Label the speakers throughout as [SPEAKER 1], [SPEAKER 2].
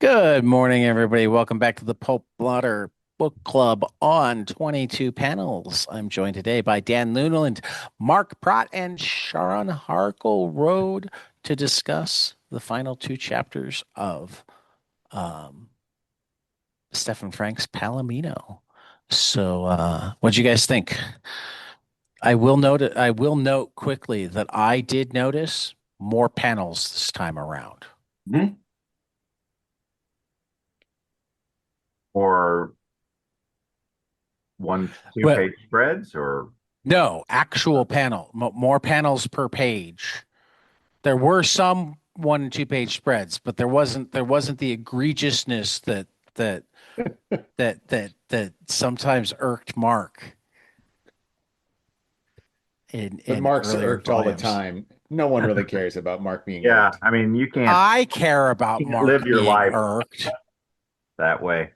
[SPEAKER 1] Good morning, everybody. Welcome back to the Pulp Blotter Book Club on 22 panels. I'm joined today by Dan Luneland, Mark Pracht, and Sharon Harklerode to discuss the final two chapters of um, Stephan Franck's Palomino. What'd you guys think? I will note quickly that I did notice more panels this time around.
[SPEAKER 2] Mhm. Or one, two
[SPEAKER 1] Well,
[SPEAKER 2] page spreads or
[SPEAKER 1] no, actual panel, more panels per page. There were some 1 and 2 page spreads, but there wasn't the egregiousness that that sometimes irked Mark in
[SPEAKER 3] But
[SPEAKER 1] in
[SPEAKER 3] Mark's
[SPEAKER 1] earlier
[SPEAKER 3] irked all the
[SPEAKER 1] volumes.
[SPEAKER 3] time. No one really cares about Mark being
[SPEAKER 2] yeah,
[SPEAKER 3] irked.
[SPEAKER 2] I mean
[SPEAKER 1] I care about
[SPEAKER 2] you can't live
[SPEAKER 1] Mark
[SPEAKER 2] your
[SPEAKER 1] being
[SPEAKER 2] life
[SPEAKER 1] irked.
[SPEAKER 2] that way.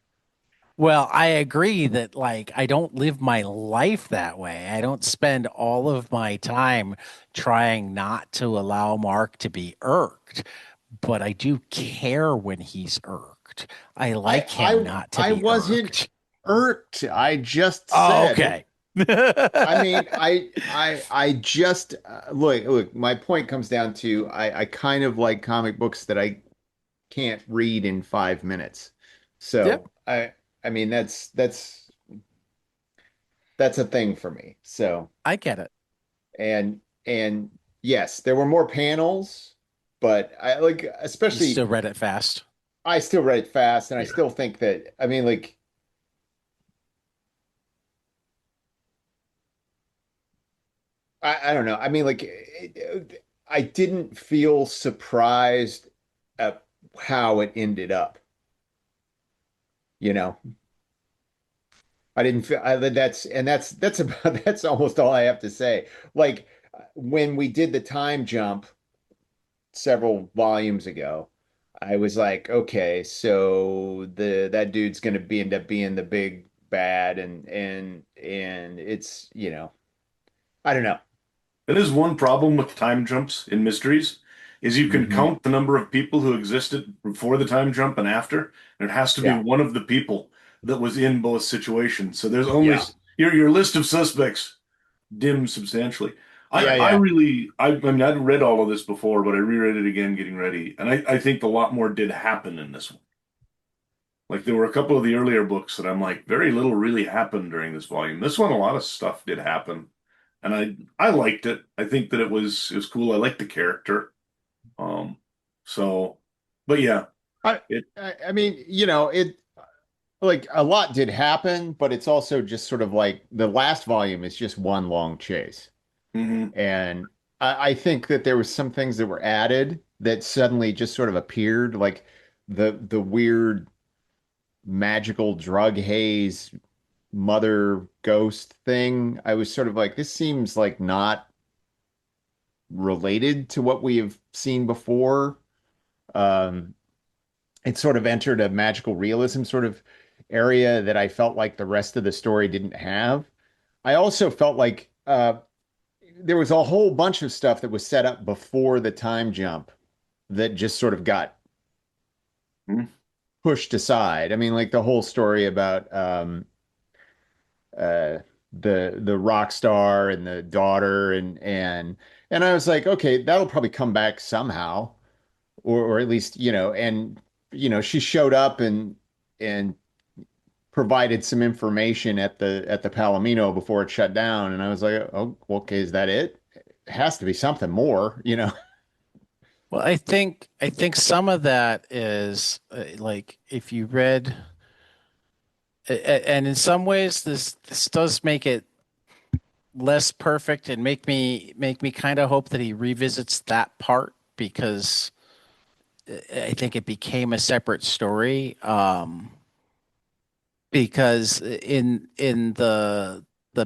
[SPEAKER 1] Well, I agree that I don't live my life that way. I don't spend all of my time trying not to allow Mark to be irked, but I do care when he's irked. I
[SPEAKER 3] I
[SPEAKER 1] like him
[SPEAKER 3] I
[SPEAKER 1] not to
[SPEAKER 3] I
[SPEAKER 1] be
[SPEAKER 3] wasn't
[SPEAKER 1] irked.
[SPEAKER 3] irked. I just
[SPEAKER 1] Oh,
[SPEAKER 3] said.
[SPEAKER 1] okay.
[SPEAKER 3] I mean, I just look. My point comes down to I kind of like comic books that I can't read in 5 minutes.
[SPEAKER 1] Yep,
[SPEAKER 3] So I mean that's a thing for me. So
[SPEAKER 1] I get it.
[SPEAKER 3] and and yes, there were more panels, but I like
[SPEAKER 1] You still
[SPEAKER 3] especially.
[SPEAKER 1] read it fast.
[SPEAKER 3] I still read it fast, and I
[SPEAKER 2] Yeah.
[SPEAKER 3] still think that, I mean, like, I don't know. I mean, like, I didn't feel surprised at how it ended up. You know, I didn't feel that's about that's almost all I have to say. Like, when we did the time jump several volumes ago, I was like, okay, so the that dude's gonna be end up being the big bad, and it's, I don't know.
[SPEAKER 4] That is one problem with time jumps in mysteries, is you can
[SPEAKER 3] Hmm.
[SPEAKER 4] count the number of people who existed before the time jump and after, and it has to be
[SPEAKER 3] Yeah,
[SPEAKER 4] one of the people that was in both situations. So there's only
[SPEAKER 3] yeah,
[SPEAKER 4] your list of suspects dims substantially. I
[SPEAKER 3] yeah,
[SPEAKER 4] I
[SPEAKER 3] yeah.
[SPEAKER 4] really I mean I'd read all of this before, but I reread it again getting ready, and I think a lot more did happen in this one. Like there were a couple of the earlier books that I'm like, very little really happened during this volume. This one, a lot of stuff did happen, and I liked it. I think that it was cool. I liked the character. Um, so, but yeah,
[SPEAKER 3] I,
[SPEAKER 4] it
[SPEAKER 3] I mean, it, like, a lot did happen, but it's also just sort of like the last volume is just one long chase.
[SPEAKER 4] mhm.
[SPEAKER 3] And I think that there was some things that were added that suddenly just sort of appeared, like the weird magical drug haze mother ghost thing. I was sort of like, this seems like not related to what we have seen before. Um, it sort of entered a magical realism sort of area that I felt like the rest of the story didn't have. I also felt like there was a whole bunch of stuff that was set up before the time jump that just sort of got
[SPEAKER 4] Mhm.
[SPEAKER 3] pushed aside. I mean, like the whole story about uh, the rock star and the daughter, and I was like, okay, that'll probably come back somehow, or at least, and she showed up and provided some information at the Palomino before it shut down, and I was like, oh, okay, is that it? It has to be something more.
[SPEAKER 1] Well, I think some of that is like if you read, and in some ways this does make it less perfect and make me kind of hope that he revisits that part because I think it became a separate story. Because in the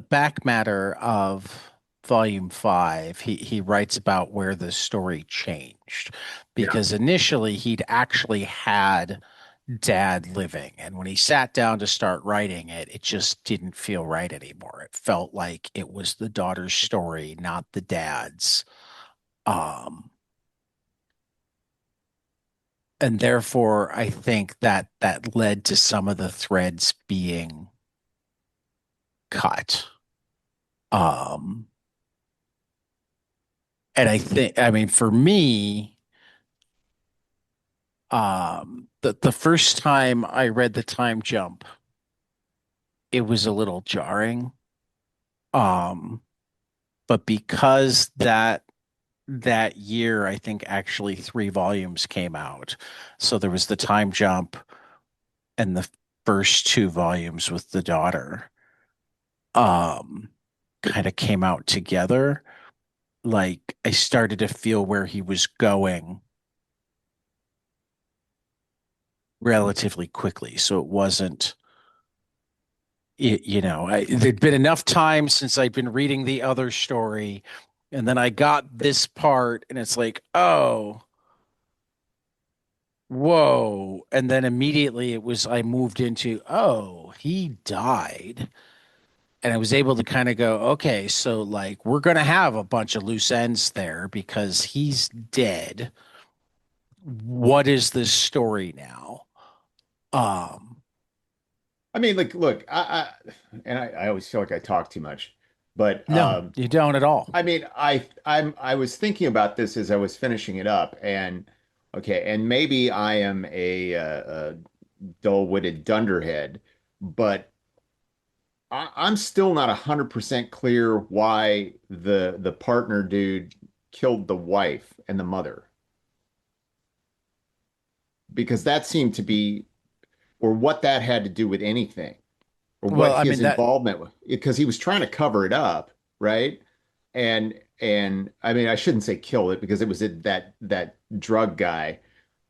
[SPEAKER 1] back matter of volume 5, he writes about where the story changed.
[SPEAKER 2] Yeah.
[SPEAKER 1] Because initially he'd actually had dad living, and when he sat down to start writing it, it just didn't feel right anymore. It felt like it was the daughter's story, not the dad's. Um, and therefore I think that that led to some of the threads being cut. Um, and I mean, for me, the first time I read the time jump, it was a little jarring. Um, but because that year, I think actually three volumes came out. So there was the time jump and the first two volumes with the daughter, um, kind of came out together. Like I started to feel where he was going relatively quickly. So it wasn't, there'd been enough time since I'd been reading the other story. And then I got this part, and it's like, oh, whoa. And then immediately I moved into, oh, he died. And I was able to kind of go, okay, so like we're going to have a bunch of loose ends there because he's dead. What is this story now? Um,
[SPEAKER 3] I mean, like, look, I always feel like I talk too much, but
[SPEAKER 1] no, you don't at all.
[SPEAKER 3] I mean, I was thinking about this as I was finishing it up, and okay, and maybe I am a dull-witted dunderhead, but I'm still not 100% clear why the partner dude killed the wife and the mother, because that seemed to be, or what that had to do with anything, or
[SPEAKER 1] Well,
[SPEAKER 3] what
[SPEAKER 1] I
[SPEAKER 3] his
[SPEAKER 1] mean that
[SPEAKER 3] involvement was, because he was trying to cover it up, right? And I mean, I shouldn't say kill it because it was that drug guy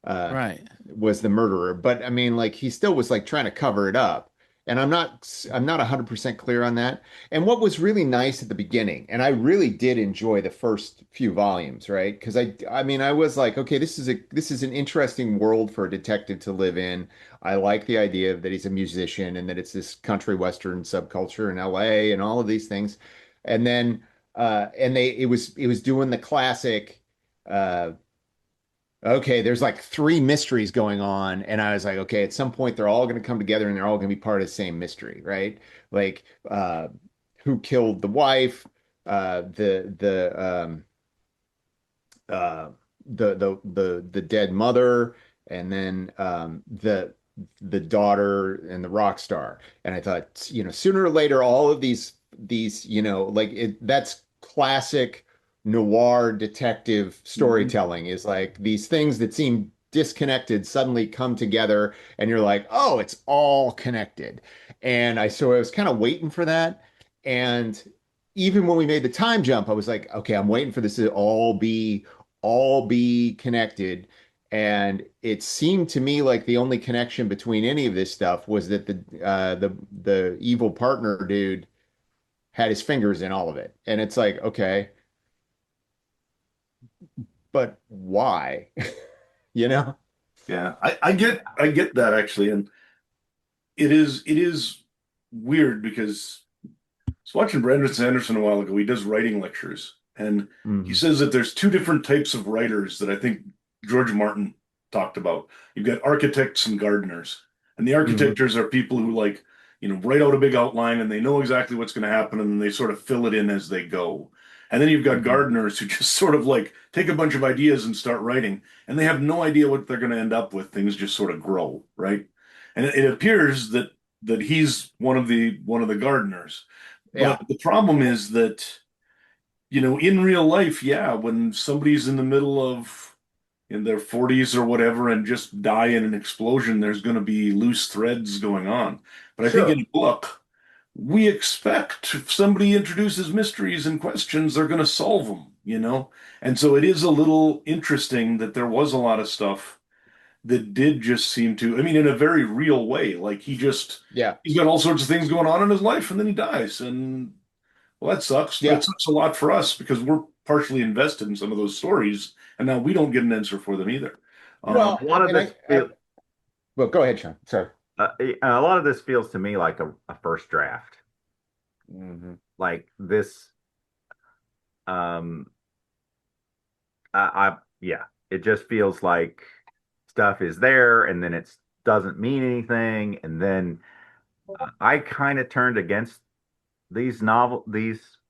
[SPEAKER 3] uh
[SPEAKER 1] right.
[SPEAKER 3] was the murderer, but I mean, like, he still was like trying to cover it up. And I'm not 100% clear on that. And what was really nice at the beginning, and I really did enjoy the first few volumes, right? Because I mean, I was like, okay, this is an interesting world for a detective to live in. I like the idea that he's a musician and that it's this country western subculture in LA and all of these things. And then and it was doing the classic uh okay, there's like three mysteries going on, and I was like, okay, at some point they're all going to come together and they're all going to be part of the same mystery, right? Like, who killed the wife, the uh, the dead mother, and then the daughter and the rock star. And I thought, sooner or later, all of these, like, that's classic noir detective
[SPEAKER 1] Mhm.
[SPEAKER 3] storytelling, is like these things that seem disconnected suddenly come together, and you're like, oh, it's all connected. And I was kind of waiting for that. And even when we made the time jump, I was like, okay, I'm waiting for this to all be connected. And it seemed to me like the only connection between any of this stuff was that the evil partner dude had his fingers in all of it. And it's like, okay, but why? You know?
[SPEAKER 4] Yeah, I get that actually, and it is weird because I was watching Brandon Sanderson a while ago. He does writing lectures, and he
[SPEAKER 3] Hmm.
[SPEAKER 4] says that there's two different types of writers that I think George Martin talked about. You've got architects and gardeners, and the
[SPEAKER 3] Hmm.
[SPEAKER 4] architectures are people who like, write out a big outline and they know exactly what's going to happen and then they sort of fill it in as they go. And then you've got
[SPEAKER 3] Hmm.
[SPEAKER 4] gardeners who just sort of like take a bunch of ideas and start writing, and they have no idea what they're going to end up with. Things just sort of grow, right? And it appears that he's one of the gardeners.
[SPEAKER 3] Yeah,
[SPEAKER 4] But the problem is that, in real life, yeah, when somebody's in the middle of in their 40s or whatever and just die in an explosion, there's going to be loose threads going on. But I think in
[SPEAKER 3] sure.
[SPEAKER 4] a book, we expect if somebody introduces mysteries and questions, they're going to solve them. And so it is a little interesting that there was a lot of stuff that did just seem to, I mean, in a very real way, like
[SPEAKER 3] Yeah.
[SPEAKER 4] he's got all sorts of things going on in his life and then he dies. And well, that sucks, but it
[SPEAKER 3] Yeah.
[SPEAKER 4] sucks a lot for us because we're partially invested in some of those stories, and now we don't get an answer for them either.
[SPEAKER 3] Well,
[SPEAKER 2] A lot of
[SPEAKER 3] and
[SPEAKER 2] this feel
[SPEAKER 3] well, go ahead, Sean. Sorry.
[SPEAKER 2] a lot of this feels to me like a first draft.
[SPEAKER 3] Hmm.
[SPEAKER 2] Like this, um, I yeah, it just feels like stuff is there and then it doesn't mean anything. And then I kind of turned against these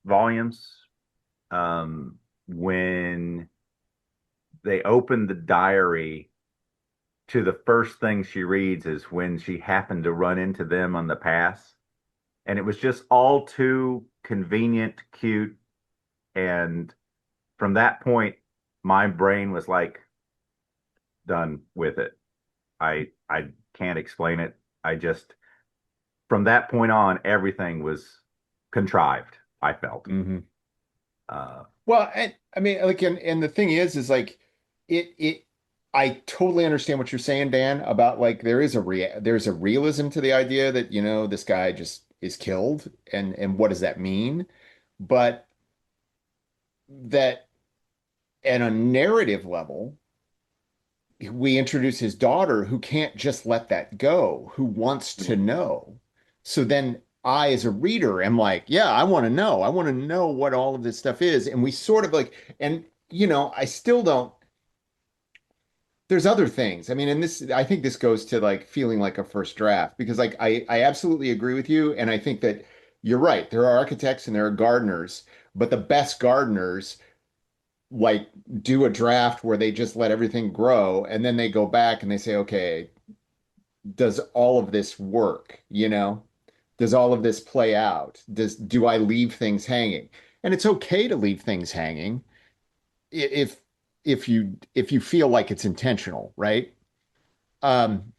[SPEAKER 2] volumes when they opened the diary to the first thing she reads is when she happened to run into them on the pass. And it was just all too convenient, cute. And from that point, my brain was like done with it. I can't explain it. I just from that point on, everything was contrived, I felt.
[SPEAKER 3] Hmm.
[SPEAKER 2] Uh,
[SPEAKER 3] Well, and I mean, like, and the thing is like, it. I totally understand what you're saying, Dan, about like there's a realism to the idea that, this guy just is killed, and what does that mean? But that at a narrative level, we introduce his daughter who can't just let that go, who wants to know. So then I, as a reader, am like, yeah, I want to know. I want to know what all of this stuff is. And we sort of like, and I still don't. There's other things. I mean, and I think this goes to like feeling like a first draft because like I absolutely agree with you. And I think that you're right. There are architects and there are gardeners, but the best gardeners like do a draft where they just let everything grow and then they go back and they say, okay, does all of this work? Does all of this play out? Do I leave things hanging? And it's okay to leave things hanging if if you feel like it's intentional, right? Um,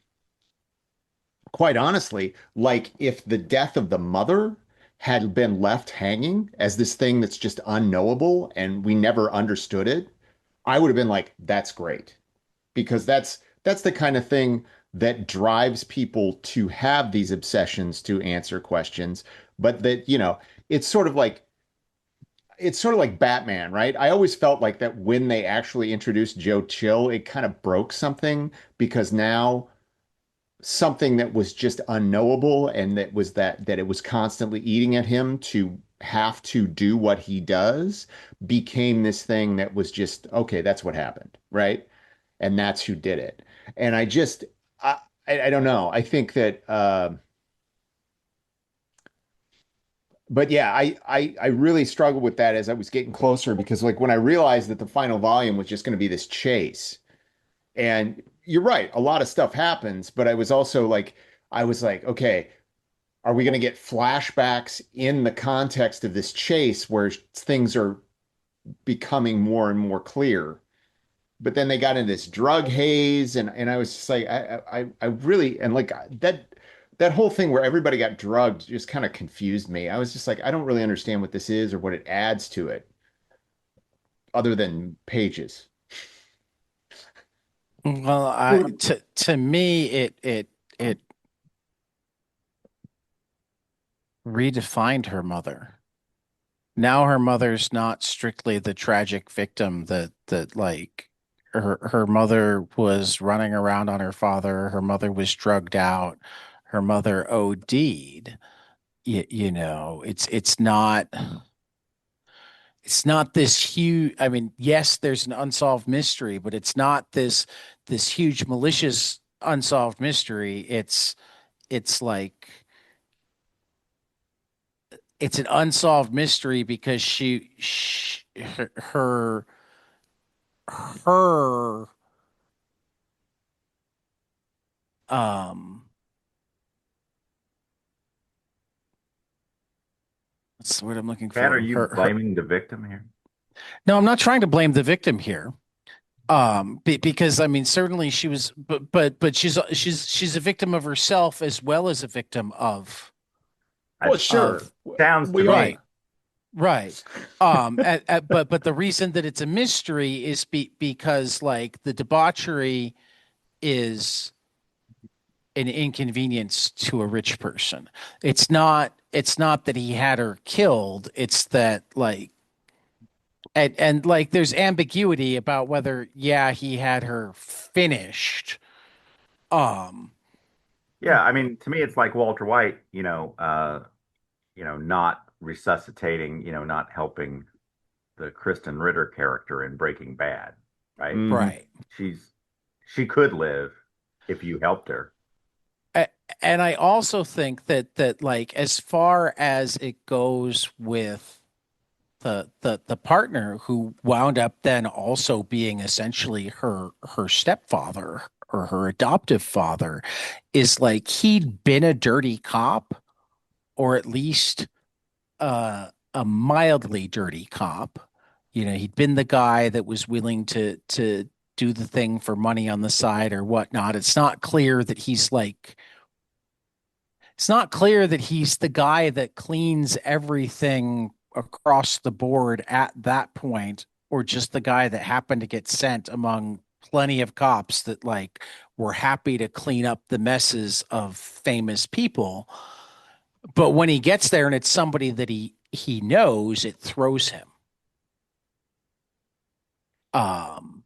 [SPEAKER 3] quite honestly, like if the death of the mother had been left hanging as this thing that's just unknowable and we never understood it, I would have been like, that's great. Because that's the kind of thing that drives people to have these obsessions to answer questions, but that, it's sort of like Batman, right? I always felt like that when they actually introduced Joe Chill, it kind of broke something because now something that was just unknowable and that it was constantly eating at him to have to do what he does became this thing that was just okay, that's what happened, right? And that's who did it. And I I don't know. I think that but yeah, I really struggled with that as I was getting closer because like when I realized that the final volume was just going to be this chase. And you're right, a lot of stuff happens, but I was like, okay, are we going to get flashbacks in the context of this chase where things are becoming more and more clear? But then they got in this drug haze, and I was just like, I really, and like that whole thing where everybody got drugged just kind of confused me. I was just like, I don't really understand what this is or what it adds to it, other than pages.
[SPEAKER 1] Well, to me, it redefined her mother. Now her mother's not strictly the tragic victim that like her mother was running around on her father, her mother was drugged out, her mother OD'd. It's not this huge. I mean, yes, there's an unsolved mystery, but it's not this huge malicious unsolved mystery. It's like it's an unsolved mystery because she her um what's the word I'm looking
[SPEAKER 2] Pat, are
[SPEAKER 1] for?
[SPEAKER 2] you
[SPEAKER 1] Her
[SPEAKER 2] blaming the victim here?
[SPEAKER 1] No, I'm not trying to blame the victim here. Because I mean, certainly she was, but she's a victim of herself as well as a victim
[SPEAKER 3] Well,
[SPEAKER 2] That
[SPEAKER 3] sure.
[SPEAKER 1] of
[SPEAKER 2] sounds to
[SPEAKER 3] We
[SPEAKER 2] me.
[SPEAKER 3] are.
[SPEAKER 1] right. But the reason that it's a mystery is because like the debauchery is an inconvenience to a rich person. It's not that he had her killed. It's that like and like there's ambiguity about whether yeah he had her finished. Um
[SPEAKER 2] Yeah, I mean, to me, it's like Walter White, not resuscitating, not helping the Kristen Ritter character in Breaking Bad, right?
[SPEAKER 3] Mhm.
[SPEAKER 1] right.
[SPEAKER 2] She's she could live if you helped her.
[SPEAKER 1] And I also think that like as far as it goes with the partner who wound up then also being essentially her stepfather or her adoptive father, is like he'd been a dirty cop, or at least a mildly dirty cop. He'd been the guy that was willing to do the thing for money on the side or whatnot. It's not clear that he's the guy that cleans everything across the board at that point, or just the guy that happened to get sent among plenty of cops that like were happy to clean up the messes of famous people. But when he gets there and it's somebody that he knows, it throws him. Um,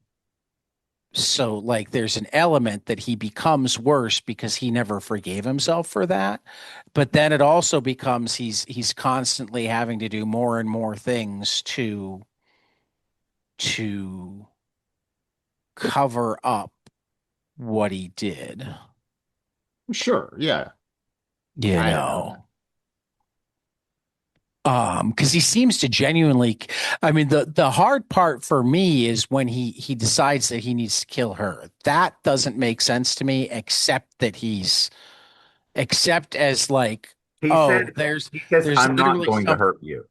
[SPEAKER 1] so like there's an element that he becomes worse because he never forgave himself for that. But then it also becomes he's constantly having to do more and more things to cover up what he did.
[SPEAKER 3] Sure, yeah.
[SPEAKER 1] You
[SPEAKER 3] I don't
[SPEAKER 1] know.
[SPEAKER 3] know.
[SPEAKER 1] Because he seems to genuinely, I mean, the hard part for me is when he decides that he needs to kill her. That doesn't make sense to me, except as like,
[SPEAKER 2] He
[SPEAKER 1] oh,
[SPEAKER 2] said,
[SPEAKER 1] there's
[SPEAKER 2] he says,
[SPEAKER 1] there's
[SPEAKER 2] I'm not
[SPEAKER 1] literally
[SPEAKER 2] going to
[SPEAKER 1] some,
[SPEAKER 2] hurt you.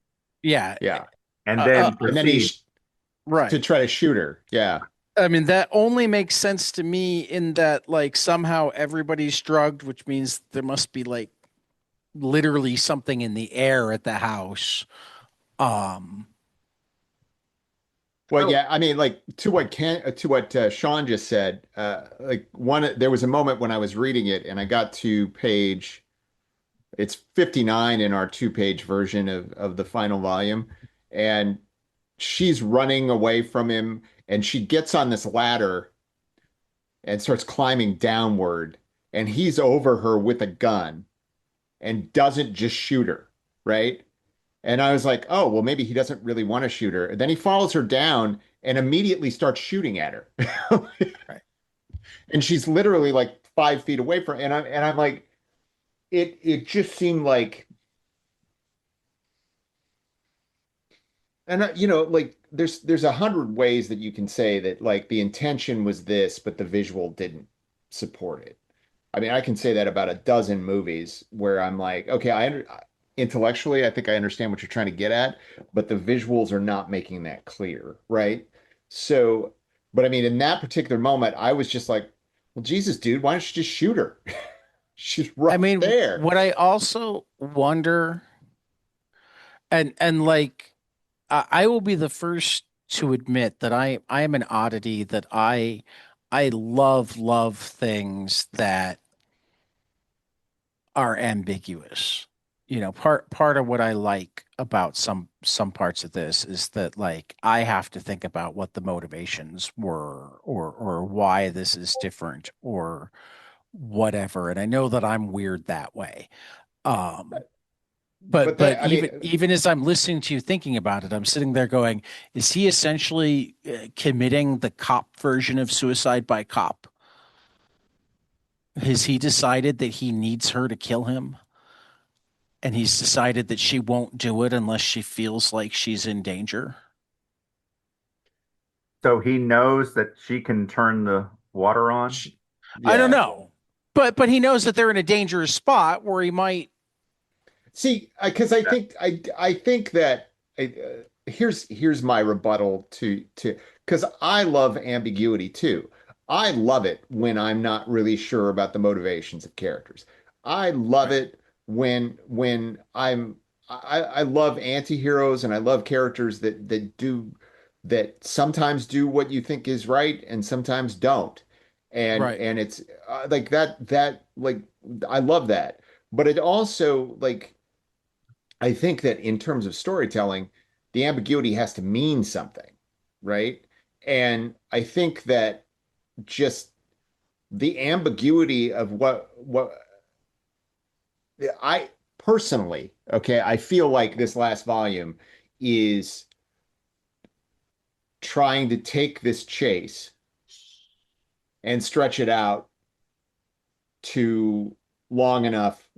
[SPEAKER 1] yeah,
[SPEAKER 3] Yeah.
[SPEAKER 2] And then
[SPEAKER 3] And then he
[SPEAKER 2] proceeds.
[SPEAKER 1] right.
[SPEAKER 3] to try to shoot her. Yeah.
[SPEAKER 1] I mean, that only makes sense to me in that like somehow everybody's drugged, which means there must be like literally something in the air at the house. Um,
[SPEAKER 3] Well,
[SPEAKER 2] Oh,
[SPEAKER 3] yeah, I mean, like to what Sean just said, there was a moment when I was reading it and I got to page, it's 59 in our two-page version of the final volume, and she's running away from him and she gets on this ladder and starts climbing downward, and he's over her with a gun and doesn't just shoot her, right? And I was like, oh, well, maybe he doesn't really want to shoot her. And then he follows her down and immediately starts shooting at her.
[SPEAKER 1] right.
[SPEAKER 3] And she's literally like 5 feet away from, and I'm like, it just seemed like, and like there's 100 ways that you can say that like the intention was this, but the visual didn't support it. I mean, I can say that about a dozen movies where I'm like, okay, intellectually, I think I understand what you're trying to get at, but the visuals are not making that clear, right? So, but I mean, in that particular moment, I was just like, well, Jesus, dude, why don't you just shoot her? She's
[SPEAKER 1] I
[SPEAKER 3] right
[SPEAKER 1] mean,
[SPEAKER 3] there.
[SPEAKER 1] what I also wonder, and like, I will be the first to admit that I am an oddity, that I love things that are ambiguous. Part of what I like about some parts of this is that like I have to think about what the motivations were, or why this is different or whatever. And I know that I'm weird that way. Um, but
[SPEAKER 3] But that, I
[SPEAKER 1] even
[SPEAKER 3] mean,
[SPEAKER 1] even as I'm listening to you thinking about it, I'm sitting there going, is he essentially committing the cop version of suicide by cop? Has he decided that he needs her to kill him? And he's decided that she won't do it unless she feels like she's in danger?
[SPEAKER 2] so he knows that she can turn the water on.
[SPEAKER 1] I don't
[SPEAKER 3] yeah.
[SPEAKER 1] know. But he knows that they're in a dangerous spot where he might.
[SPEAKER 3] See, because I think that here's my rebuttal to because I love ambiguity too. I love it when I'm not really sure about the motivations of characters. I love
[SPEAKER 1] Right.
[SPEAKER 3] it I love anti-heroes and I love characters that sometimes do what you think is right and sometimes don't.
[SPEAKER 1] Right.
[SPEAKER 3] And it's like that like I love that. But it also like I think that in terms of storytelling, the ambiguity has to mean something, right? And I think that just the ambiguity of what I personally, okay, I feel like this last volume is trying to take this chase and stretch it out to long enough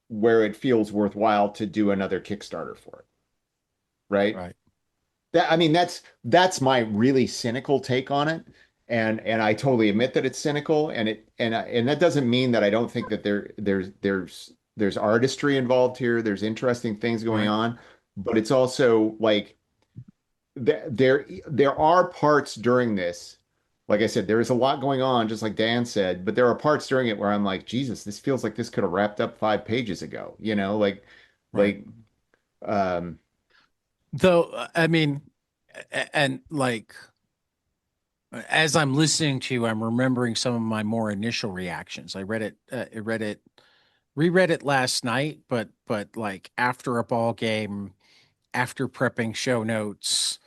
[SPEAKER 3] where it feels worthwhile to do another Kickstarter for it, right?
[SPEAKER 1] Right.
[SPEAKER 3] I mean, that's my really cynical take on it. And I totally admit that it's cynical, and that doesn't mean that I don't think that there's artistry involved here. There's interesting things going
[SPEAKER 1] Right.
[SPEAKER 3] on, but it's also like there are parts during this. Like I said, there is a lot going on, just like Dan said, but there are parts during it where I'm like, Jesus, this feels like this could have wrapped up 5 pages ago,
[SPEAKER 1] Right.
[SPEAKER 3] like um
[SPEAKER 1] Though, I mean, and like, as I'm listening to you, I'm remembering some of my more initial reactions. Reread it last night, but like after a ball game, after prepping show notes,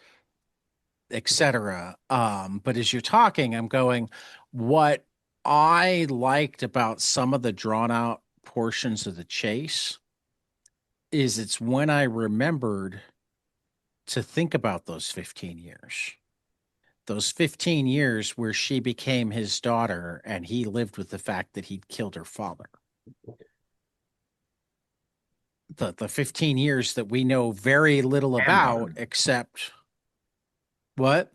[SPEAKER 1] etc. But as you're talking, I'm going, what I liked about some of the drawn out portions of the chase is it's when I remembered to think about those 15 years. Those 15 years where she became his daughter and he lived with the fact that he'd killed her father. The 15 years that we know very little
[SPEAKER 2] And
[SPEAKER 1] about,
[SPEAKER 2] mothering.
[SPEAKER 1] except what?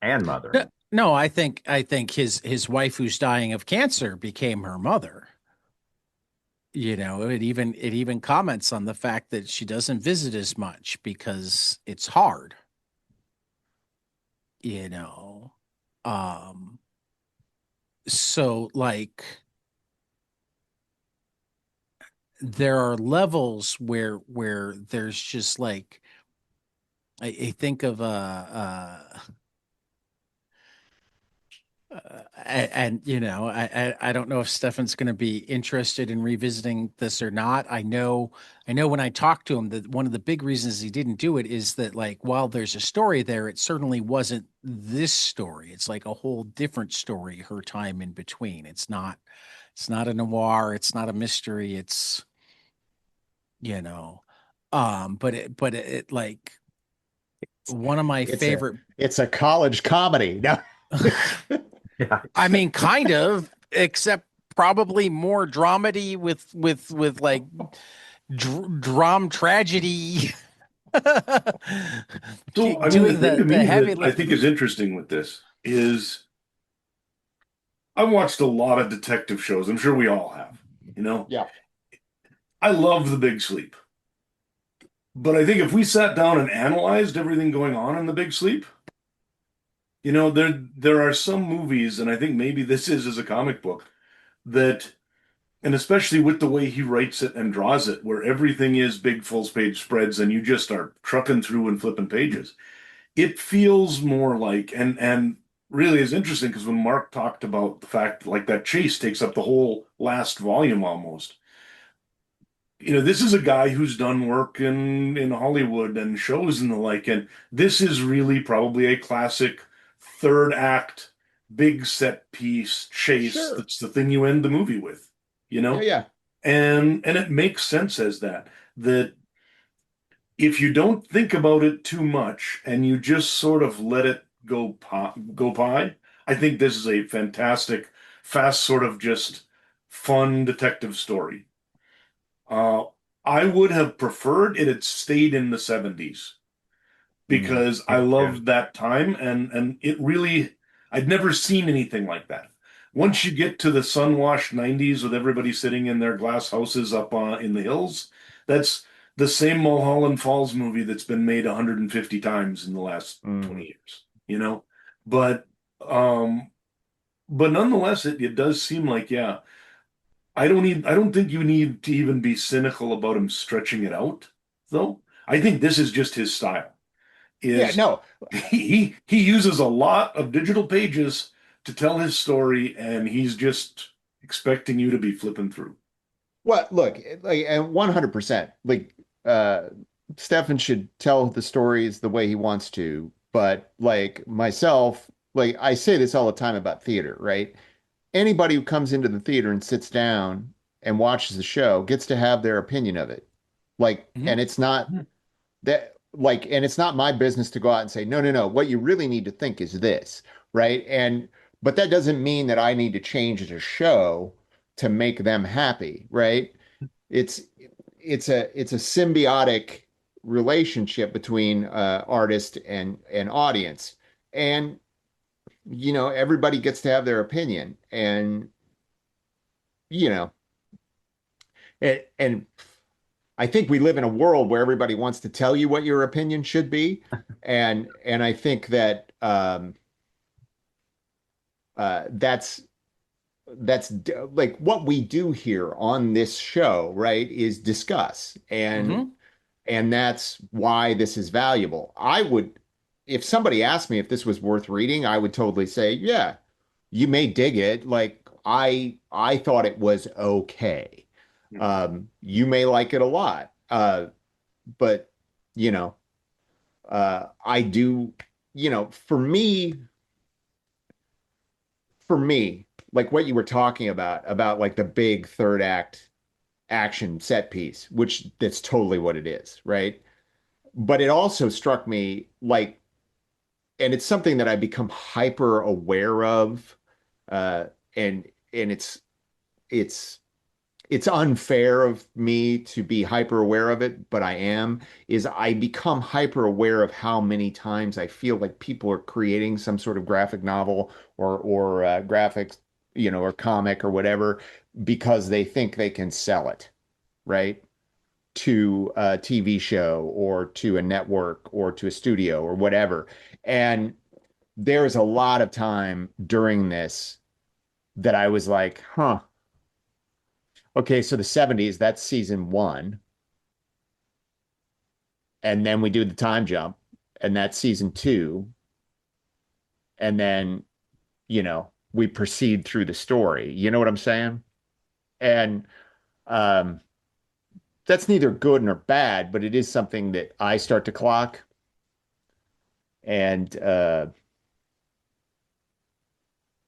[SPEAKER 2] And mothering.
[SPEAKER 1] No, I think his wife who's dying of cancer became her mother. It even comments on the fact that she doesn't visit as much because it's hard, you know. Um so like there are levels where there's just like I think of and I don't know if Stefan's going to be interested in revisiting this or not. I know when I talked to him that one of the big reasons he didn't do it is that like while there's a story there, it certainly wasn't this story. It's like a whole different story, her time in between. It's not a noir, it's not a mystery, it's you know but it like one of my
[SPEAKER 3] it's a
[SPEAKER 1] favorite.
[SPEAKER 3] it's a college comedy. No.
[SPEAKER 2] Yeah.
[SPEAKER 1] I mean, kind of, except probably more dramedy with like dram tragedy.
[SPEAKER 4] So, I mean, the
[SPEAKER 1] Doing
[SPEAKER 4] thing to
[SPEAKER 1] the
[SPEAKER 4] me
[SPEAKER 1] heavy
[SPEAKER 4] that I think
[SPEAKER 1] lifting.
[SPEAKER 4] is interesting with this is I've watched a lot of detective shows. I'm sure we all have. You know,
[SPEAKER 3] Yeah.
[SPEAKER 4] I love The Big Sleep. But I think if we sat down and analyzed everything going on in The Big Sleep, there are some movies, and I think maybe this is as a comic book, that, and especially with the way he writes it and draws it, where everything is big full page spreads and you just are trucking through and flipping pages. It feels more like, and really is interesting because when Mark talked about the fact like that chase takes up the whole last volume almost. This is a guy who's done work in Hollywood and shows and the like, and this is really probably a classic third act, big set piece chase.
[SPEAKER 3] Sure.
[SPEAKER 4] That's the thing you end the movie with, you
[SPEAKER 3] Yeah,
[SPEAKER 4] know?
[SPEAKER 3] yeah.
[SPEAKER 4] And it makes sense as that if you don't think about it too much and you just sort of let it go by, I think this is a fantastic, fast, sort of just fun detective story. Uh, I would have preferred it had stayed in the 70s
[SPEAKER 1] Mm,
[SPEAKER 4] because I
[SPEAKER 2] Me too.
[SPEAKER 4] loved that time and it really I'd never seen anything like that. Once you get to the sun-washed 90s with everybody sitting in their glass houses up in the hills, that's the same Mulholland Falls movie that's been made 150 times in the last
[SPEAKER 3] Mhm.
[SPEAKER 4] 20 years, you know? But um but nonetheless it does seem like, yeah, I don't think you need to even be cynical about him stretching it out, though. I think this is just his style.
[SPEAKER 3] Yeah,
[SPEAKER 4] Is
[SPEAKER 3] no.
[SPEAKER 4] he uses a lot of digital pages to tell his story, and he's just expecting you to be flipping through.
[SPEAKER 3] Well, look, like, and 100%, like, uh, Stefan should tell the stories the way he wants to. But like myself, like I say this all the time about theater, right? Anybody who comes into the theater and sits down and watches the show gets to have their opinion of it. Like,
[SPEAKER 1] mhm.
[SPEAKER 3] and it's not and it's not my business to go out and say, no, no, no, what you really need to think is this, right? And But that doesn't mean that I need to change the show to make them happy, right? It's it's a symbiotic relationship between artist and audience. And everybody gets to have their opinion. And you know, and I think we live in a world where everybody wants to tell you what your opinion should be. And I think that that's like what we do here on this show, right, is discuss. And that's why this is valuable. If somebody asked me if this was worth reading, I would totally say, yeah, you may dig it. Like I thought it was okay. You may like it a lot. But you know, I do, for me, like what you were talking about like the big third act action set piece, which that's totally what it is, right? But it also struck me like, and it's something that I become hyper aware of, uh, and it's it's unfair of me to be hyper aware of it, but I am, is I become hyper aware of how many times I feel like people are creating some sort of graphic novel or graphics, or comic or whatever, because they think they can sell it, right? To a TV show or to a network or to a studio or whatever. And there's a lot of time during this that I was like, huh, okay, so the 70s, that's season one. And then we do the time jump, and that's season two. And then, we proceed through the story. You know what I'm saying? And um, that's neither good nor bad, but it is something that I start to clock. And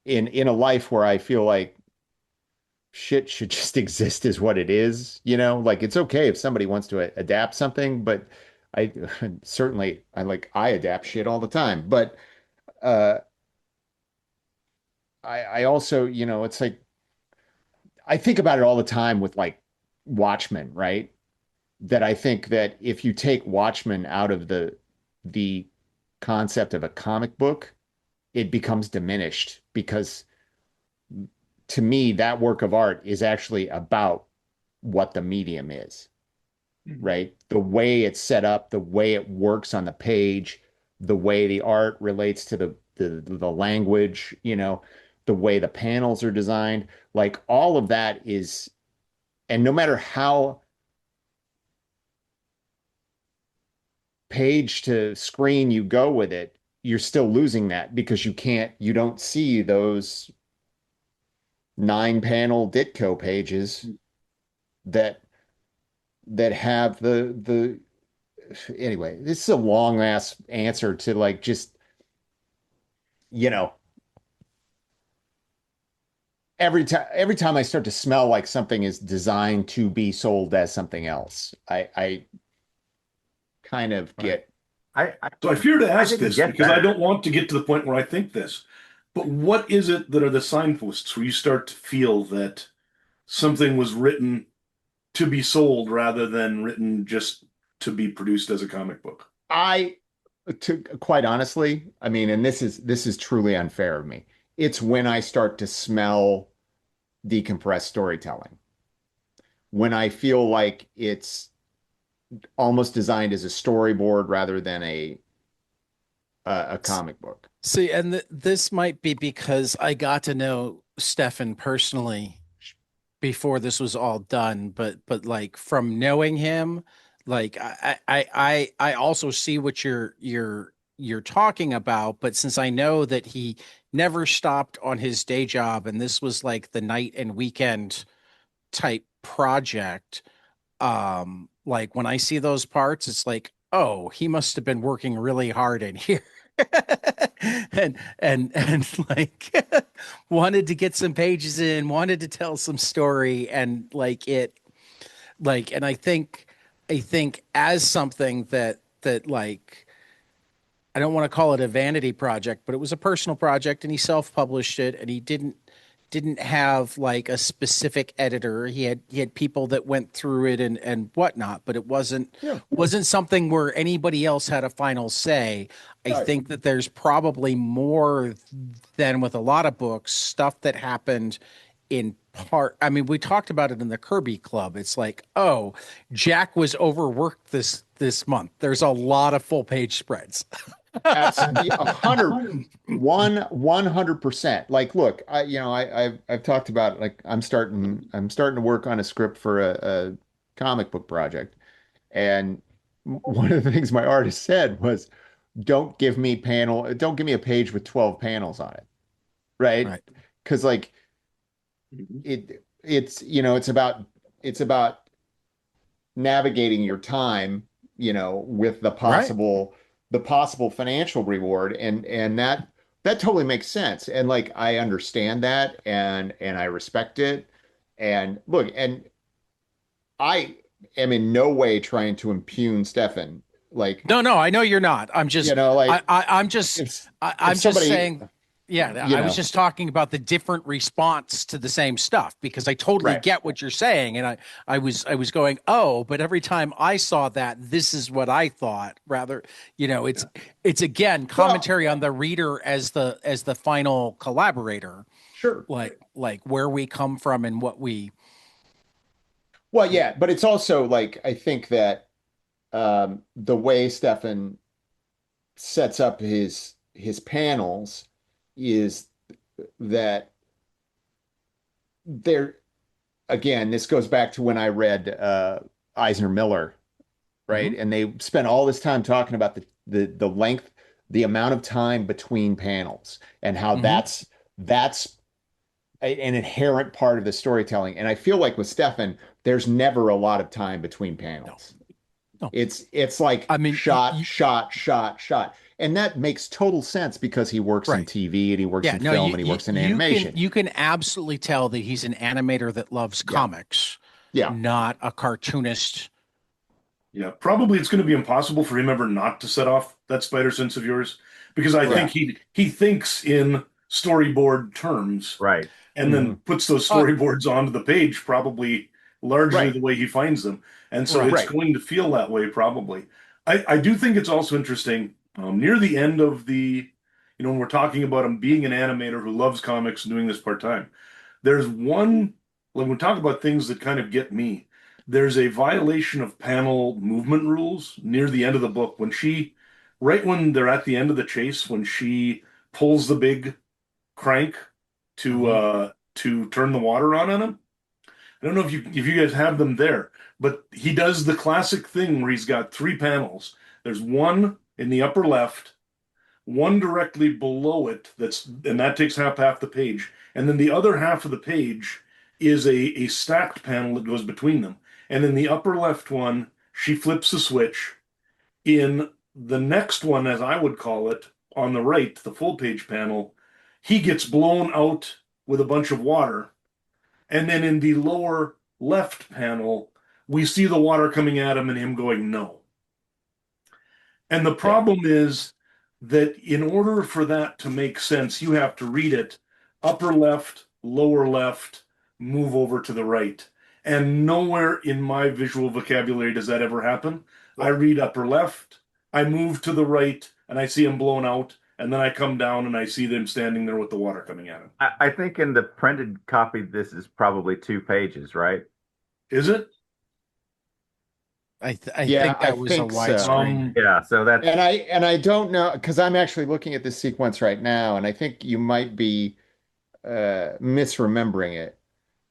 [SPEAKER 3] in a life where I feel like shit should just exist as what it is, like it's okay if somebody wants to adapt something, but I certainly I adapt shit all the time. But uh I also, it's like I think about it all the time with like Watchmen, right? That I think that if you take Watchmen out of the concept of a comic book, it becomes diminished because to me, that work of art is actually about what the medium is, right? The way it's set up, the way it works on the page, the way the art relates to the language, the way the panels are designed, like all of that is, and no matter how page to screen you go with it, you're still losing that because you don't see those 9 panel Ditko pages that have the anyway, this is a long ass answer to like just, you know, every time I start to smell like something is designed to be sold as something else, I kind of
[SPEAKER 4] Right.
[SPEAKER 3] get
[SPEAKER 4] So I fear to
[SPEAKER 2] I
[SPEAKER 4] ask
[SPEAKER 2] didn't
[SPEAKER 4] this
[SPEAKER 2] get
[SPEAKER 4] because I
[SPEAKER 2] that.
[SPEAKER 4] don't want to get to the point where I think this. But what is it that are the signposts where you start to feel that something was written to be sold rather than written just to be produced as a comic book?
[SPEAKER 3] I to quite honestly, I mean, and this is truly unfair of me. It's when I start to smell decompressed storytelling. When I feel like it's almost designed as a storyboard rather than a comic book.
[SPEAKER 1] See, and this might be because I got to know Stephan personally before this was all done, but like from knowing him, like I also see what you're talking about, but since I know that he never stopped on his day job and this was like the night and weekend type project, like when I see those parts, it's like, oh, he must have been working really hard in here. And like wanted to get some pages in, wanted to tell some story, and like it and I think as something that I don't want to call it a vanity project, but it was a personal project and he self-published it and he didn't have like a specific editor. He had people that went through it and whatnot, but it wasn't
[SPEAKER 3] Yeah.
[SPEAKER 1] wasn't something where anybody else had a final say. I
[SPEAKER 3] Right.
[SPEAKER 1] think that there's probably more than with a lot of books, stuff that happened in part. I mean, we talked about it in the Kirby Club. It's like, oh, Jack was overworked this month. There's a lot of full page spreads.
[SPEAKER 3] Absolutely, 100%. Like, look, I've talked about like I'm starting to work on a script for a comic book project, and one of the things my artist said was, don't give me a page with 12 panels on it, right?
[SPEAKER 1] Right.
[SPEAKER 3] Because like
[SPEAKER 4] Mhm.
[SPEAKER 3] it's about navigating your time, with the
[SPEAKER 1] Right.
[SPEAKER 3] possible financial reward, and that totally makes sense. And like I understand that, and I respect it. And look, and I am in no way trying to impugn Stefan. Like,
[SPEAKER 1] No, no, I know you're not.
[SPEAKER 3] like
[SPEAKER 1] I'm
[SPEAKER 3] if
[SPEAKER 1] just
[SPEAKER 3] somebody,
[SPEAKER 1] saying, yeah,
[SPEAKER 3] you
[SPEAKER 1] I was
[SPEAKER 3] know,
[SPEAKER 1] just talking about the different response to the same stuff because I totally
[SPEAKER 3] right.
[SPEAKER 1] get what you're saying. And I was going, oh, but every time I saw that, this is what I thought. Rather, it's again
[SPEAKER 3] Well,
[SPEAKER 1] commentary on the reader as the final collaborator,
[SPEAKER 3] sure.
[SPEAKER 1] like where we come from and what we
[SPEAKER 3] Well, yeah, but it's also like I think that the way Stefan sets up his panels is that there again, this goes back to when I read Eisner Miller, right?
[SPEAKER 1] Mhm.
[SPEAKER 3] And they spent all this time talking about the length, the amount of time between panels, and how
[SPEAKER 1] Mhm.
[SPEAKER 3] that's an inherent part of the storytelling. And I feel like with Stefan, there's never a lot of time between
[SPEAKER 1] No,
[SPEAKER 3] panels.
[SPEAKER 1] no.
[SPEAKER 3] It's like
[SPEAKER 1] I mean,
[SPEAKER 3] shot, shot, shot, shot. And that makes total sense because he works in
[SPEAKER 1] right.
[SPEAKER 3] TV and he works
[SPEAKER 1] Yeah,
[SPEAKER 3] in
[SPEAKER 1] no,
[SPEAKER 3] film
[SPEAKER 1] you,
[SPEAKER 3] and he
[SPEAKER 1] you
[SPEAKER 3] works in
[SPEAKER 1] you can
[SPEAKER 3] animation.
[SPEAKER 1] you can absolutely tell that he's an animator that loves
[SPEAKER 3] Yeah.
[SPEAKER 1] comics,
[SPEAKER 3] Yeah.
[SPEAKER 1] not a cartoonist.
[SPEAKER 4] Yeah, probably it's going to be impossible for him ever not to set off that spider sense of yours because I
[SPEAKER 3] Yeah.
[SPEAKER 4] think he thinks in storyboard terms
[SPEAKER 2] Right.
[SPEAKER 4] and then
[SPEAKER 3] Hmm.
[SPEAKER 4] puts those
[SPEAKER 1] Uh,
[SPEAKER 4] storyboards onto the page probably largely
[SPEAKER 3] Right.
[SPEAKER 4] the way he finds them. And so
[SPEAKER 1] right.
[SPEAKER 4] it's
[SPEAKER 3] Right.
[SPEAKER 4] going to feel that way probably. I do think it's also interesting near the end of when we're talking about him being an animator who loves comics and doing this part-time, there's one, when we talk about things that kind of get me, there's a violation of panel movement rules near the end of the book right when they're at the end of the chase, when she pulls the big crank
[SPEAKER 1] Mhm.
[SPEAKER 4] to turn the water on him. I don't know if you guys have them there, but he does the classic thing where he's got three panels. There's one in the upper left, one directly below it that takes half the page, and then the other half of the page is a stacked panel that goes between them. And in the upper left one, she flips the switch. In the next one, as I would call it, on the right, the full page panel, he gets blown out with a bunch of water. And then in the lower left panel, we see the water coming at him and him going, no. And the
[SPEAKER 3] Yeah.
[SPEAKER 4] problem is that in order for that to make sense, you have to read it upper left, lower left, move over to the right. And nowhere in my visual vocabulary does that ever happen. I read upper left, I move to the right, and I see him blown out. And then I come down and I see them standing there with the water coming at him.
[SPEAKER 2] I think in the printed copy, this is probably 2 pages, right?
[SPEAKER 4] Is it?
[SPEAKER 1] I
[SPEAKER 3] Yeah,
[SPEAKER 1] think
[SPEAKER 3] I
[SPEAKER 1] that was a
[SPEAKER 3] think so.
[SPEAKER 1] widescreen.
[SPEAKER 2] Yeah. So that's
[SPEAKER 3] And I don't know because I'm actually looking at this sequence right now, and I think you might be misremembering it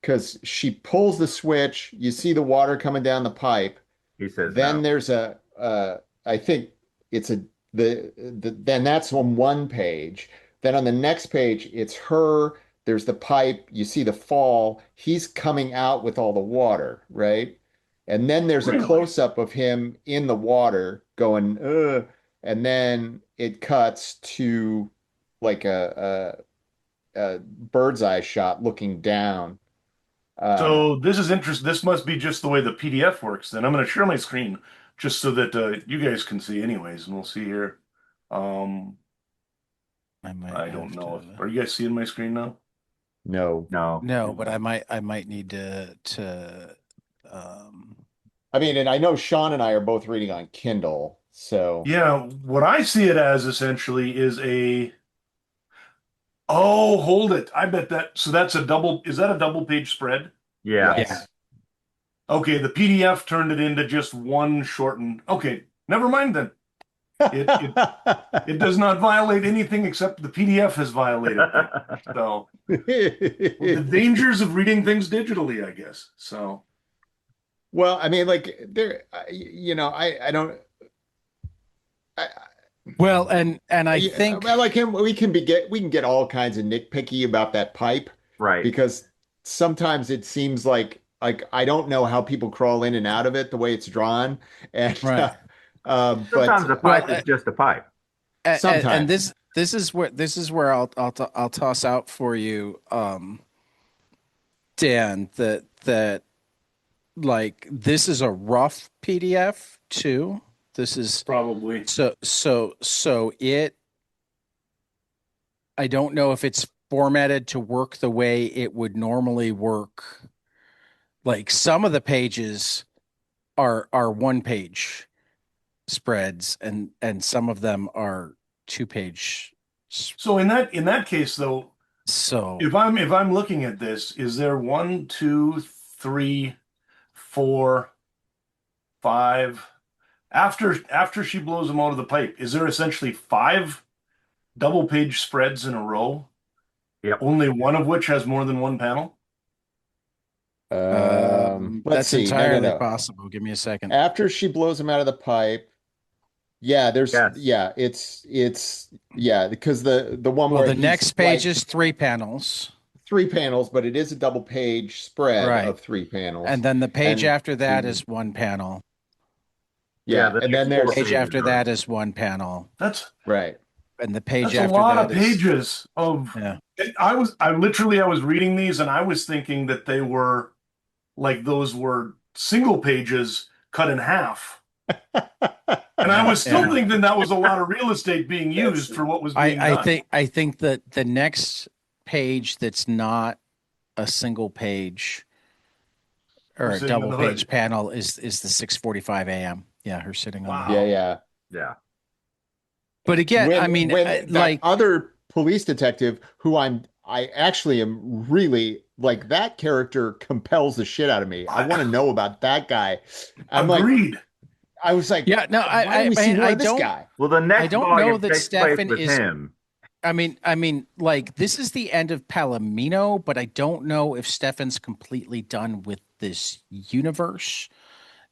[SPEAKER 3] because she pulls the switch, you see the water coming down the pipe,
[SPEAKER 2] he says
[SPEAKER 3] then
[SPEAKER 2] no.
[SPEAKER 3] there's I think it's then that's on one page. Then on the next page, it's her. There's the pipe. You see the fall. He's coming out with all the water, right? And then there's a
[SPEAKER 4] Really?
[SPEAKER 3] close up of him in the water going, ugh. And then it cuts to like a bird's eye shot looking down. Um,
[SPEAKER 4] So this is interesting. This must be just the way the PDF works. Then I'm going to share my screen just so that you guys can see, anyways, and we'll see here. Um,
[SPEAKER 1] I might
[SPEAKER 4] I
[SPEAKER 1] have
[SPEAKER 4] don't know.
[SPEAKER 1] to.
[SPEAKER 4] Are you guys seeing my screen now?
[SPEAKER 3] No.
[SPEAKER 1] No, but I might need to
[SPEAKER 3] I mean, and I know Sean and I are both reading on Kindle, so
[SPEAKER 4] Yeah, what I see it as essentially is a. Oh, hold it. I bet that. So that's a double. Is that a double page spread?
[SPEAKER 2] Yeah.
[SPEAKER 1] yeah.
[SPEAKER 3] yes.
[SPEAKER 4] Okay, the PDF turned it into just one shortened. Okay, never mind then. It does not violate anything except the PDF has violated things. So the dangers of reading things digitally, I guess. So
[SPEAKER 3] Well, I mean, like there, I don't. I,
[SPEAKER 1] Well, and I
[SPEAKER 3] yeah,
[SPEAKER 1] think
[SPEAKER 3] well, like him, we can get all kinds of nitpicky about that pipe
[SPEAKER 2] Right.
[SPEAKER 3] because sometimes it seems like I don't know how people crawl in and out of it the way it's drawn, and
[SPEAKER 1] right.
[SPEAKER 3] but
[SPEAKER 2] Sometimes a
[SPEAKER 1] Well,
[SPEAKER 2] pipe is just a pipe.
[SPEAKER 1] and
[SPEAKER 3] sometimes.
[SPEAKER 1] this is where I'll toss out for you, Dan, that like this is a rough PDF too. This is
[SPEAKER 4] probably.
[SPEAKER 1] so it. I don't know if it's formatted to work the way it would normally work. Like some of the pages are one page spreads and some of them are two page.
[SPEAKER 4] So in that case though,
[SPEAKER 1] So
[SPEAKER 4] if I'm looking at this, is there one, two, three, four, five? After she blows them out of the pipe, is there essentially five double page spreads in a row?
[SPEAKER 2] Yep.
[SPEAKER 4] Only one of which has more than one panel?
[SPEAKER 3] Let's
[SPEAKER 1] that's
[SPEAKER 3] see. No, no,
[SPEAKER 1] entirely
[SPEAKER 3] no.
[SPEAKER 1] possible. Give me a second.
[SPEAKER 3] After she blows him out of the pipe,
[SPEAKER 2] Yes.
[SPEAKER 3] it's because the one
[SPEAKER 1] Well,
[SPEAKER 3] where
[SPEAKER 1] the
[SPEAKER 3] he's
[SPEAKER 1] next page
[SPEAKER 3] like
[SPEAKER 1] is three panels,
[SPEAKER 3] three panels, but it is a double page spread
[SPEAKER 1] right?
[SPEAKER 3] of three panels.
[SPEAKER 1] And then the page
[SPEAKER 3] And
[SPEAKER 1] after that
[SPEAKER 3] the
[SPEAKER 1] is one panel.
[SPEAKER 2] Yeah,
[SPEAKER 3] yeah,
[SPEAKER 2] the
[SPEAKER 3] and
[SPEAKER 2] next
[SPEAKER 3] then
[SPEAKER 2] four
[SPEAKER 3] there's
[SPEAKER 1] Page
[SPEAKER 2] pages
[SPEAKER 1] after
[SPEAKER 2] are.
[SPEAKER 1] that is one panel,
[SPEAKER 4] That's
[SPEAKER 3] right.
[SPEAKER 1] and the page
[SPEAKER 4] that's a
[SPEAKER 1] after
[SPEAKER 4] lot of
[SPEAKER 1] that is
[SPEAKER 4] pages of.
[SPEAKER 1] yeah.
[SPEAKER 4] I was reading these and I was thinking that they were like those were single pages cut in half. And I
[SPEAKER 1] Yeah,
[SPEAKER 4] was still
[SPEAKER 1] yeah.
[SPEAKER 4] thinking that was a lot of real estate being
[SPEAKER 3] That's
[SPEAKER 4] used for what was
[SPEAKER 1] I
[SPEAKER 4] being
[SPEAKER 1] I
[SPEAKER 4] done.
[SPEAKER 1] think I think that the next page that's not a single page or
[SPEAKER 4] We're
[SPEAKER 1] a
[SPEAKER 4] sitting in
[SPEAKER 1] double
[SPEAKER 4] the
[SPEAKER 1] page
[SPEAKER 4] hood.
[SPEAKER 1] panel is the 6:45 a.m. Yeah, her sitting on the hood.
[SPEAKER 3] yeah,
[SPEAKER 4] Wow.
[SPEAKER 3] yeah.
[SPEAKER 2] Yeah.
[SPEAKER 1] But again, I mean,
[SPEAKER 3] When that
[SPEAKER 1] like
[SPEAKER 3] other police detective who I actually am really like that character compels the shit out of me. I want to know about that guy. I'm like
[SPEAKER 4] Agreed.
[SPEAKER 3] I was like,
[SPEAKER 1] yeah, no,
[SPEAKER 3] why don't we see more
[SPEAKER 1] I
[SPEAKER 3] of this
[SPEAKER 1] don't
[SPEAKER 3] guy?
[SPEAKER 2] Well, the
[SPEAKER 1] I
[SPEAKER 2] next
[SPEAKER 1] don't know
[SPEAKER 2] volume
[SPEAKER 1] that
[SPEAKER 2] takes place
[SPEAKER 1] Stephan
[SPEAKER 2] with
[SPEAKER 1] is.
[SPEAKER 2] him.
[SPEAKER 1] I mean, like this is the end of Palomino, but I don't know if Stephan's completely done with this universe.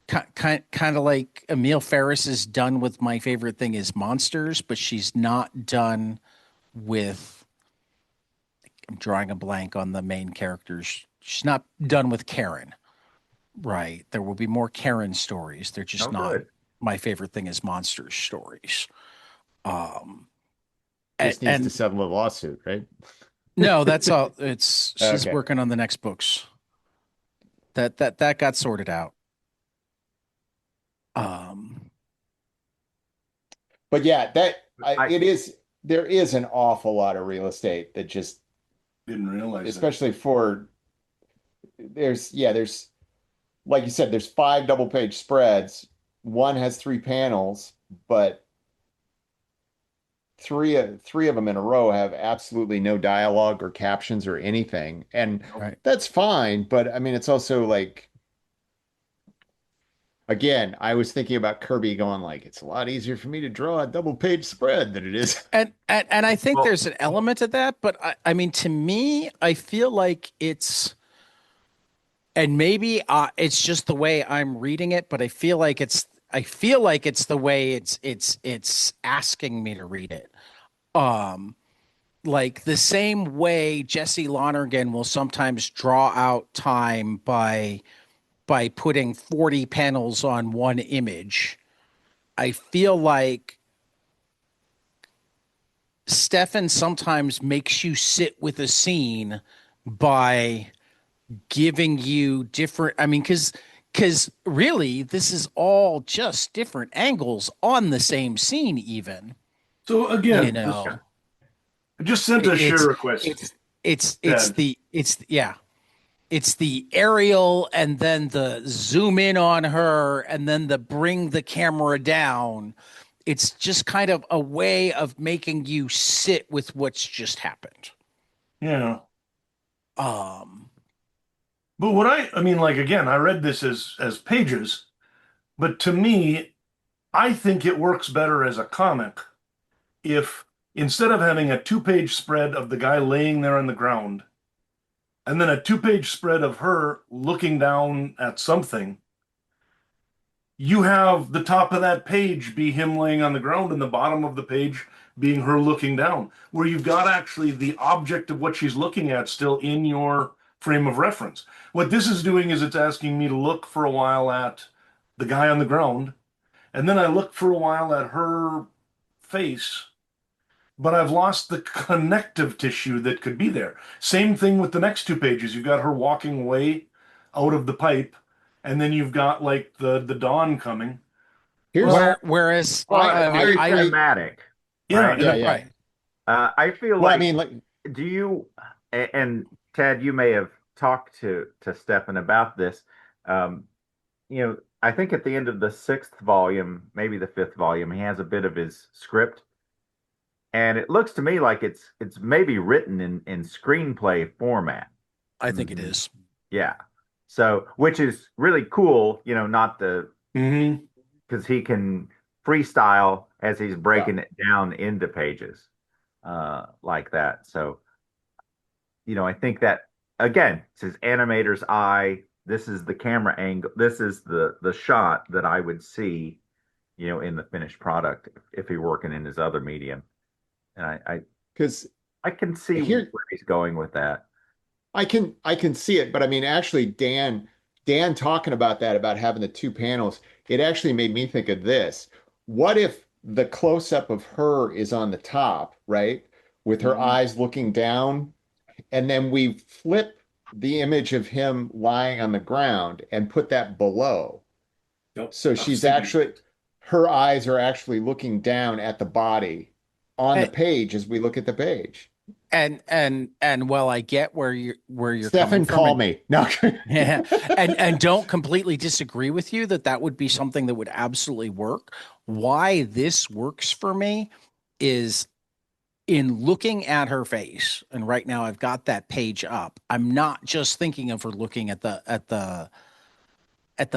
[SPEAKER 1] Kind of like Emile Ferris is done with My Favorite Thing is Monsters, but she's not done with. I'm drawing a blank on the main characters. She's not done with Karen, right? There will be more Karen stories. They're
[SPEAKER 2] Oh,
[SPEAKER 1] just not
[SPEAKER 2] good.
[SPEAKER 1] My Favorite Thing is Monsters stories. Um, and,
[SPEAKER 3] Just needs to
[SPEAKER 1] and
[SPEAKER 3] settle a lawsuit, right?
[SPEAKER 1] no, that's all. It's she's
[SPEAKER 3] Okay.
[SPEAKER 1] working on the next books. That got sorted out. Um,
[SPEAKER 3] But yeah,
[SPEAKER 2] I
[SPEAKER 3] it is there is an awful lot of real estate that just
[SPEAKER 4] Didn't realize it.
[SPEAKER 3] especially for there's like you said, there's five double page spreads. One has three panels, but three of them in a row have absolutely no dialogue or captions or anything. And
[SPEAKER 1] right.
[SPEAKER 3] that's fine, but I mean it's also like again, I was thinking about Kirby going like it's a lot easier for me to draw a double page spread than it is.
[SPEAKER 1] And I think
[SPEAKER 2] well,
[SPEAKER 1] there's an element of that, but I mean, to me, I feel like and maybe it's just the way I'm reading it, but I feel like it's the way it's asking me to read it. Um, like the same way Jesse Lonergan will sometimes draw out time by putting 40 panels on one image. I feel like Stefan sometimes makes you sit with a scene by giving you different. I mean, because really this is all just different angles on the same scene even.
[SPEAKER 4] So
[SPEAKER 1] you
[SPEAKER 4] again, this
[SPEAKER 1] know.
[SPEAKER 4] I just sent a share
[SPEAKER 1] It's
[SPEAKER 4] request,
[SPEAKER 1] it's
[SPEAKER 4] Ted.
[SPEAKER 1] the yeah. It's the aerial and then the zoom in on her and then the bring the camera down. It's just kind of a way of making you sit with what's just happened.
[SPEAKER 4] Yeah.
[SPEAKER 1] Um,
[SPEAKER 4] But what I mean, like again, I read this as pages, but to me, I think it works better as a comic if instead of having a two-page spread of the guy laying there on the ground and then a two-page spread of her looking down at something, you have the top of that page be him laying on the ground and the bottom of the page being her looking down, where you've got actually the object of what she's looking at still in your frame of reference. What this is doing is it's asking me to look for a while at the guy on the ground, and then I look for a while at her face, but I've lost the connective tissue that could be there. Same thing with the next two pages. You've got her walking away out of the pipe, and then you've got like the dawn coming.
[SPEAKER 3] Here's
[SPEAKER 2] Well,
[SPEAKER 1] whereas
[SPEAKER 2] well, it's
[SPEAKER 1] I mean
[SPEAKER 2] very
[SPEAKER 1] I
[SPEAKER 2] cinematic,
[SPEAKER 4] Yeah,
[SPEAKER 2] right?
[SPEAKER 3] yeah,
[SPEAKER 4] yeah.
[SPEAKER 3] yeah.
[SPEAKER 1] right.
[SPEAKER 2] I feel
[SPEAKER 3] Well, I
[SPEAKER 2] like,
[SPEAKER 3] mean, like,
[SPEAKER 2] do you, and Ted, you may have talked to Stephan about this. Um, I think at the end of the sixth volume, maybe the fifth volume, he has a bit of his script, and it looks to me like it's maybe written in screenplay format.
[SPEAKER 1] I think it
[SPEAKER 3] mhm.
[SPEAKER 1] is.
[SPEAKER 2] Yeah. So, which is really cool, not the
[SPEAKER 4] Hmm.
[SPEAKER 2] because he can freestyle as he's
[SPEAKER 3] Yeah.
[SPEAKER 2] breaking it down into pages like that. So, I think that again, it's his animator's eye. This is the camera angle. This is the shot that I would see, in the finished product if he were working in his other medium. And
[SPEAKER 3] Because
[SPEAKER 2] I can see
[SPEAKER 3] here
[SPEAKER 2] where he's going with that.
[SPEAKER 3] I can see it, but I mean, actually, Dan talking about that, about having the two panels, it actually made me think of this. What if the close up of her is on the top, right? With her
[SPEAKER 4] Hmm.
[SPEAKER 3] eyes looking down, and then we flip the image of him lying on the ground and put that below.
[SPEAKER 4] Yep.
[SPEAKER 3] So
[SPEAKER 4] I was
[SPEAKER 3] she's
[SPEAKER 4] thinking.
[SPEAKER 3] actually, her eyes are actually looking down at the body on the
[SPEAKER 1] And
[SPEAKER 3] page as we look at the page.
[SPEAKER 1] and while I get where you're coming
[SPEAKER 3] Stefan,
[SPEAKER 1] from
[SPEAKER 3] call
[SPEAKER 1] and
[SPEAKER 3] me. No.
[SPEAKER 1] yeah, and don't completely disagree with you that that would be something that would absolutely work. Why this works for me is in looking at her face, and right now I've got that page up. I'm not just thinking of her looking at the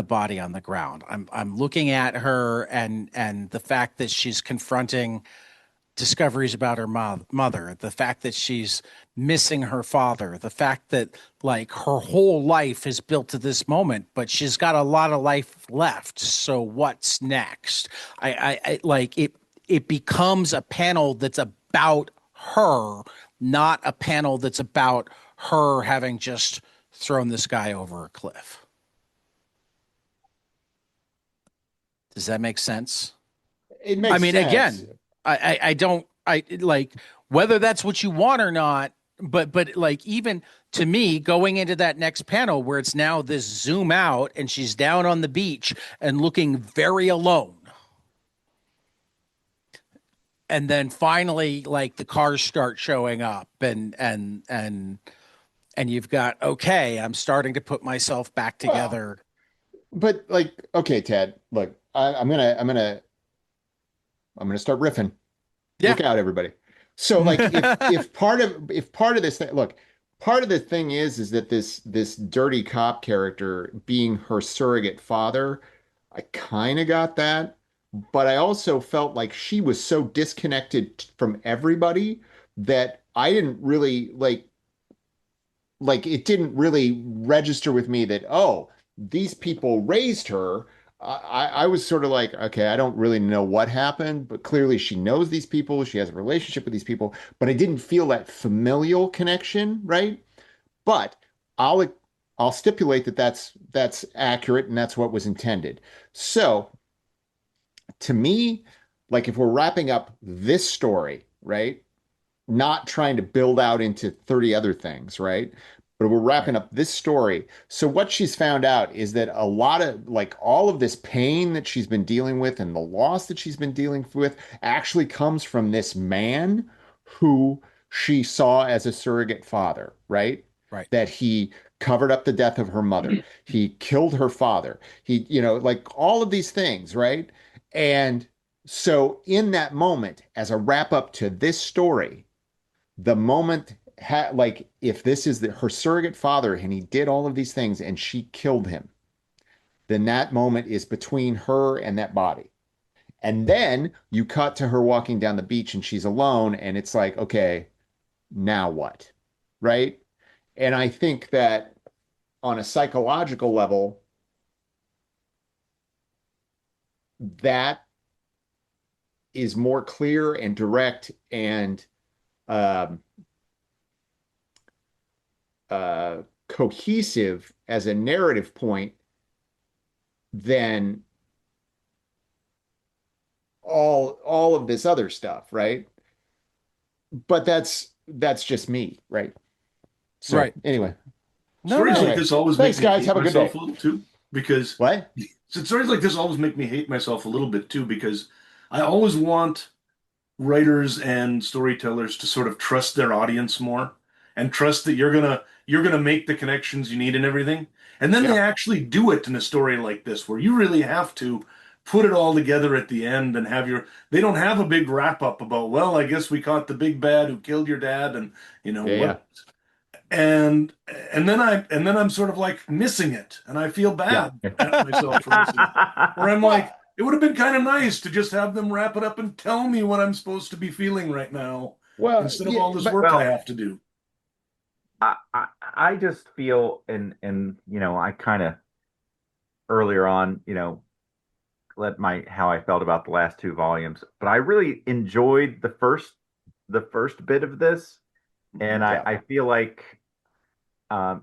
[SPEAKER 1] body on the ground. I'm looking at her and the fact that she's confronting discoveries about her mother, the fact that she's missing her father, the fact that like her whole life is built to this moment, but she's got a lot of life left. So what's next? I like it. It becomes a panel that's about her, not a panel that's about her having just thrown this guy over a cliff. Does that make sense?
[SPEAKER 3] It
[SPEAKER 1] I
[SPEAKER 3] makes
[SPEAKER 1] mean,
[SPEAKER 3] sense.
[SPEAKER 1] again, I don't I like whether that's what you want or not, but like even to me, going into that next panel where it's now this zoom out and she's down on the beach and looking very alone. And then finally, like the cars start showing up and you've got okay, I'm starting to put myself back
[SPEAKER 3] Well,
[SPEAKER 1] together.
[SPEAKER 3] but like, okay, Ted, look, I'm gonna start riffing.
[SPEAKER 1] Yeah.
[SPEAKER 3] Look out, everybody. So, like, if part of this thing, look, part of the thing is that this dirty cop character being her surrogate father, I kind of got that, but I also felt like she was so disconnected from everybody that I didn't really like it didn't really register with me that, oh, these people raised her. I was sort of like, okay, I don't really know what happened, but clearly she knows these people. She has a relationship with these people, but I didn't feel that familial connection, right? But I'll I'll stipulate that that's accurate and that's what was intended. So to me, like if we're wrapping up this story, right? Not trying to build out into 30 other things, right? but we're wrapping
[SPEAKER 1] Right.
[SPEAKER 3] up this story. So what she's found out is that a lot of like all of this pain that she's been dealing with and the loss that she's been dealing with actually comes from this man who she saw as a surrogate father, right?
[SPEAKER 1] Right.
[SPEAKER 3] That he covered up the death of her mother. He killed her father. He, like all of these things, right? And so in that moment, as a wrap up to this story, the moment like if this is her surrogate father and he did all of these things and she killed him, then that moment is between her and that body. And then you cut to her walking down the beach and she's alone and it's like, okay, now what? Right? And I think that on a psychological level, that is more clear and direct and um, cohesive as a narrative point than all of this other stuff, right? But that's just me, right? So
[SPEAKER 1] Right.
[SPEAKER 3] anyway,
[SPEAKER 1] No,
[SPEAKER 4] Stories
[SPEAKER 3] all
[SPEAKER 1] no.
[SPEAKER 4] like
[SPEAKER 3] right.
[SPEAKER 4] this always make
[SPEAKER 3] Thanks,
[SPEAKER 4] me
[SPEAKER 3] guys.
[SPEAKER 4] hate
[SPEAKER 3] Have a good
[SPEAKER 4] myself
[SPEAKER 3] day.
[SPEAKER 4] a little too, because
[SPEAKER 3] What?
[SPEAKER 4] stories like this always make me hate myself a little bit too, because I always want writers and storytellers to sort of trust their audience more and trust that you're gonna make the connections you need and everything. And then they
[SPEAKER 3] Yeah.
[SPEAKER 4] actually do it in a story like this where you really have to put it all together at the end and have your they don't have a big wrap up about, well, I guess we caught the big bad who killed your dad and
[SPEAKER 3] Yeah, yeah.
[SPEAKER 4] what and and then I'm sort of like missing it and I feel
[SPEAKER 3] Yeah.
[SPEAKER 4] bad at myself for missing it. Where I'm
[SPEAKER 3] Well,
[SPEAKER 4] like, it would have been kind of nice to just have them wrap it up and tell me what I'm supposed to be feeling right now instead of
[SPEAKER 3] yeah,
[SPEAKER 4] all this
[SPEAKER 3] but
[SPEAKER 4] work I
[SPEAKER 2] Well,
[SPEAKER 4] have to do.
[SPEAKER 2] I just feel, and I kind of earlier on, let my how I felt about the last two volumes, but I really enjoyed the first bit of this, and I,
[SPEAKER 3] yeah,
[SPEAKER 2] I feel like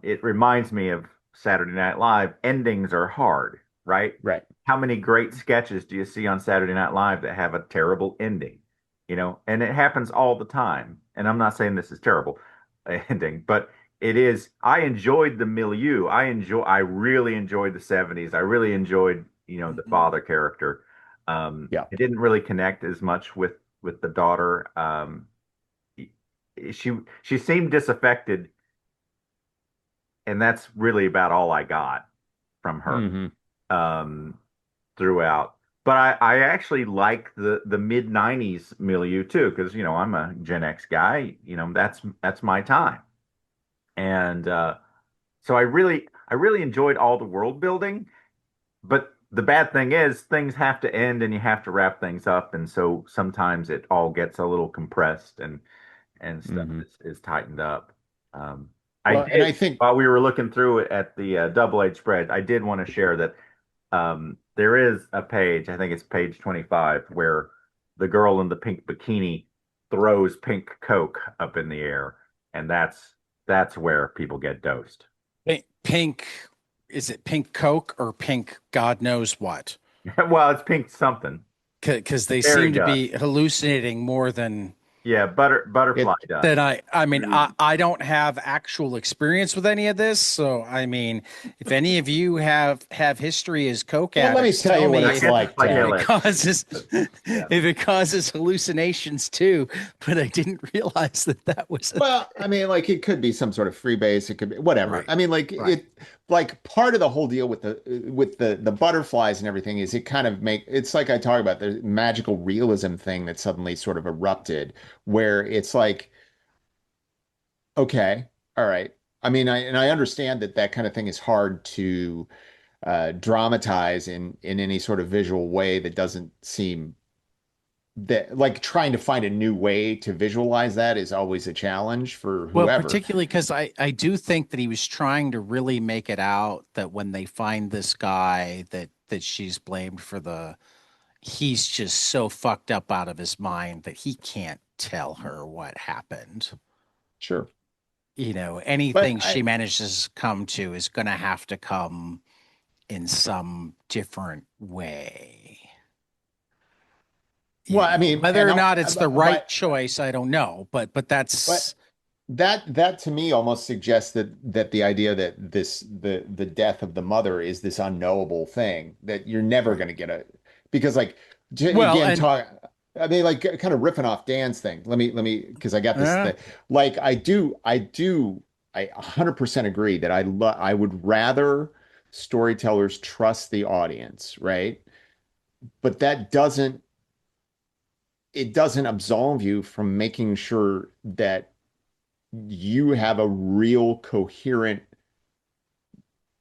[SPEAKER 2] it reminds me of Saturday Night Live. Endings are hard, right?
[SPEAKER 3] right.
[SPEAKER 2] How many great sketches do you see on Saturday Night Live that have a terrible ending? And it happens all the time. And I'm not saying this is terrible ending, but it is. I enjoyed the milieu. I really enjoyed the 70s. I really enjoyed, the
[SPEAKER 4] Mhm.
[SPEAKER 2] father character.
[SPEAKER 3] Yeah.
[SPEAKER 2] I didn't really connect as much with the daughter. She seemed disaffected, and that's really about all I got from her
[SPEAKER 3] Hmm.
[SPEAKER 2] um, throughout. But I actually like the mid '90s milieu too, because I'm a Gen X guy. That's my time, and so I really enjoyed all the world building. But the bad thing is things have to end and you have to wrap things up, and so sometimes it all gets a little compressed and stuff
[SPEAKER 3] Hmm.
[SPEAKER 2] is tightened up. Um, I
[SPEAKER 3] Well, and
[SPEAKER 2] did,
[SPEAKER 3] I think
[SPEAKER 2] while we were looking through it at the double-edged spread, I did want to share that there is a page, I think it's page 25, where the girl in the pink bikini throws pink Coke up in the air, and that's where people get dosed.
[SPEAKER 1] Pink, is it pink Coke or pink God knows what?
[SPEAKER 2] Well, it's pink something.
[SPEAKER 1] Because they
[SPEAKER 2] Fairy
[SPEAKER 1] seem to
[SPEAKER 2] dust.
[SPEAKER 1] be hallucinating more than
[SPEAKER 2] Yeah, butterfly
[SPEAKER 3] it
[SPEAKER 1] that.
[SPEAKER 2] dust.
[SPEAKER 1] I mean,
[SPEAKER 4] Mm.
[SPEAKER 1] I don't have actual experience with any of this. So, I mean, if any of you have history as Coke
[SPEAKER 3] well, let me
[SPEAKER 1] addicts,
[SPEAKER 3] tell
[SPEAKER 1] tell
[SPEAKER 3] you what
[SPEAKER 1] me
[SPEAKER 2] I
[SPEAKER 3] it's
[SPEAKER 2] guess it's
[SPEAKER 3] like,
[SPEAKER 1] if
[SPEAKER 3] Ted.
[SPEAKER 1] it
[SPEAKER 2] psychedelic.
[SPEAKER 1] causes
[SPEAKER 2] Yeah.
[SPEAKER 1] if it causes hallucinations too. But I didn't realize that was a
[SPEAKER 3] Well, I
[SPEAKER 1] thing.
[SPEAKER 3] mean, like it could be some sort of freebase. It could be whatever.
[SPEAKER 1] Right.
[SPEAKER 3] I mean, like
[SPEAKER 1] Right.
[SPEAKER 3] like part of the whole deal with the butterflies and everything is it kind of it's like I talk about the magical realism thing that suddenly sort of erupted, where it's like, okay, all right. I mean, I understand that that kind of thing is hard to dramatize in any sort of visual way that doesn't seem that like trying to find a new way to visualize that is always a challenge for
[SPEAKER 1] Well,
[SPEAKER 3] whoever.
[SPEAKER 1] particularly because I do think that he was trying to really make it out that when they find this guy that she's blamed for he's just so fucked up out of his mind that he can't tell her what happened.
[SPEAKER 3] Sure. But
[SPEAKER 1] Anything she manages to come to is going to have to come in some different way.
[SPEAKER 3] well, I mean,
[SPEAKER 1] Whether
[SPEAKER 3] and
[SPEAKER 1] or
[SPEAKER 3] I'll,
[SPEAKER 1] not it's the right
[SPEAKER 3] but
[SPEAKER 1] choice, I don't know. But
[SPEAKER 3] but
[SPEAKER 1] that's
[SPEAKER 3] that to me almost suggests that the idea that the death of the mother is this unknowable thing that you're never
[SPEAKER 1] Right.
[SPEAKER 3] going to get a because like
[SPEAKER 1] Well,
[SPEAKER 3] again
[SPEAKER 1] and
[SPEAKER 3] talk I mean like kind of riffing off Dan's thing. Let me because I got this
[SPEAKER 1] uh,
[SPEAKER 3] thing. Like I 100% agree that I would rather storytellers trust the audience, right? But that doesn't it doesn't absolve you from making sure that you have a real coherent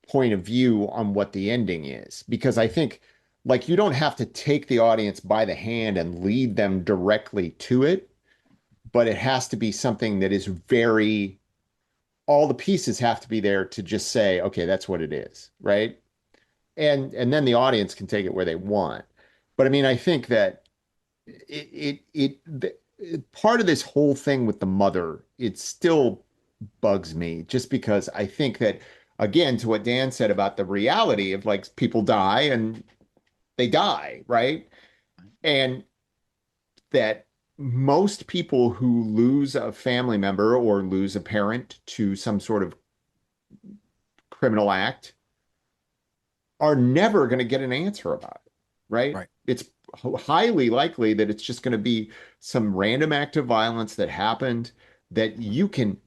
[SPEAKER 3] point of view on what the ending is. Because I think, like, you don't have to take the audience by the hand and lead them directly to it, but it has to be something that is very, all the pieces have to be there to just say, okay, that's what it is, right? And then the audience can take it where they want. But I mean, I think that part of this whole thing with the mother, it still bugs me just because I think that, again, to what Dan said about the reality of like people die and they die, right? And that most people who lose a family member or lose a parent to some sort of criminal act are never going to get an answer about it, right?
[SPEAKER 1] right.
[SPEAKER 3] It's highly likely that it's just going to be some random act of violence that happened that you can,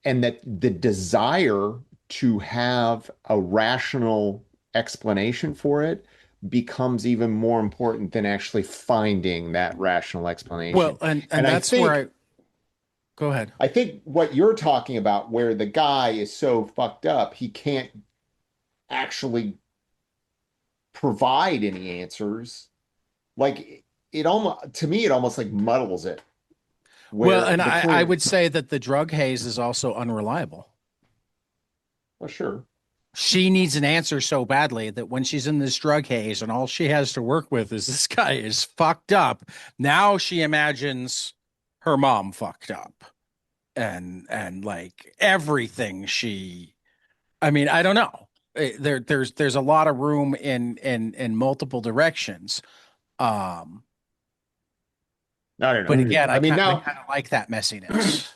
[SPEAKER 3] and that the desire to have a rational explanation for it becomes even more important than actually finding that rational
[SPEAKER 1] Well,
[SPEAKER 3] explanation.
[SPEAKER 1] and
[SPEAKER 3] And
[SPEAKER 1] that's where I go ahead.
[SPEAKER 3] I think what you're talking about, where the guy is so fucked up, he can't actually provide any answers. Like it almost to me, it almost like muddles it.
[SPEAKER 1] Well,
[SPEAKER 3] Where
[SPEAKER 1] and
[SPEAKER 3] the
[SPEAKER 1] I
[SPEAKER 3] point of
[SPEAKER 1] would say that the drug haze is also unreliable.
[SPEAKER 3] well, sure.
[SPEAKER 1] She needs an answer so badly that when she's in this drug haze and all she has to work with is this guy is fucked up, now she imagines her mom fucked up and like everything she I mean, I don't know. There's a lot of room in multiple directions. Um,
[SPEAKER 3] I don't
[SPEAKER 1] but
[SPEAKER 3] know.
[SPEAKER 1] again,
[SPEAKER 3] I mean,
[SPEAKER 1] I
[SPEAKER 3] now
[SPEAKER 1] kind of like that messiness.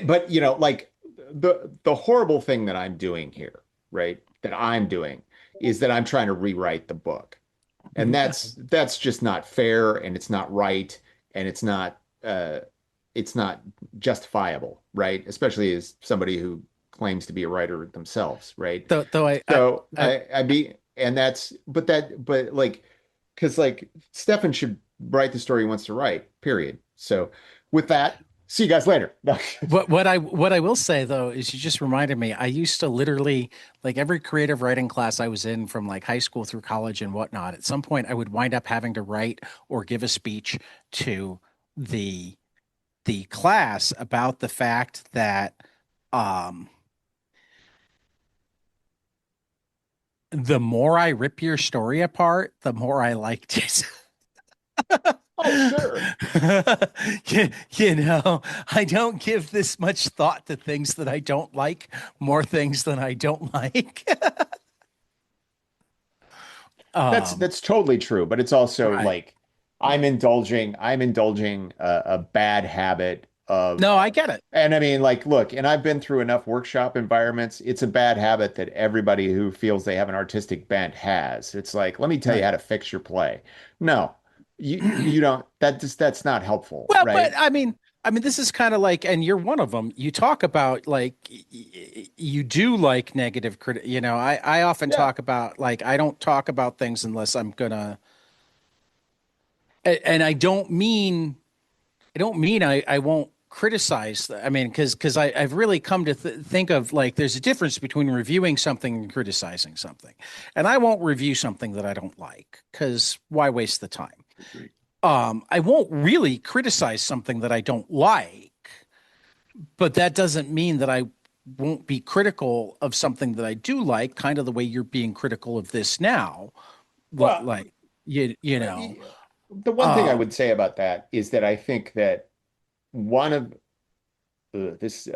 [SPEAKER 3] but like the horrible thing that I'm doing here, right? That I'm doing is that I'm trying to rewrite the book. And that's just not fair and it's not right and it's not justifiable, right? Especially as somebody who claims to be a writer themselves, right?
[SPEAKER 1] Though
[SPEAKER 3] So
[SPEAKER 1] I
[SPEAKER 3] I be and that's but like because like Stephan should write the story he wants to write, period. So with that, see you guys later. No.
[SPEAKER 1] what I will say though is you just reminded me. I used to literally like every creative writing class I was in from like high school through college and whatnot. At some point, I would wind up having to write or give a speech to the the class about the fact that um the more I rip your story apart, the more I liked it.
[SPEAKER 3] Oh, sure.
[SPEAKER 1] I don't give this much thought to things that I don't like, more things than I don't like. Um,
[SPEAKER 3] That's totally true, but it's also
[SPEAKER 1] right.
[SPEAKER 3] like I'm indulging a bad habit of
[SPEAKER 1] No, I get it.
[SPEAKER 3] and I mean like look, and I've been through enough workshop environments. It's a bad habit that everybody who feels they have an artistic bent has. It's like, let me tell you
[SPEAKER 1] Right.
[SPEAKER 3] how to fix your play. No. You don't that's not helpful,
[SPEAKER 1] Well, but
[SPEAKER 3] right?
[SPEAKER 1] I mean, this is kind of like, and you're one of them. You talk about like you do like negative critic. I often
[SPEAKER 3] Yeah.
[SPEAKER 1] talk about like I don't talk about things unless I'm gonna, and I don't mean I won't criticize. I mean, because I've really come to think of like there's a difference between reviewing something and criticizing something, and I won't review something that I don't like because why waste the time?
[SPEAKER 4] Agreed.
[SPEAKER 1] I won't really criticize something that I don't like, but that doesn't mean that I won't be critical of something that I do like, kind of the way you're being critical of this now.
[SPEAKER 3] Well,
[SPEAKER 1] Like you know,
[SPEAKER 3] the one thing I
[SPEAKER 1] um,
[SPEAKER 3] would say about that is that I think that one of this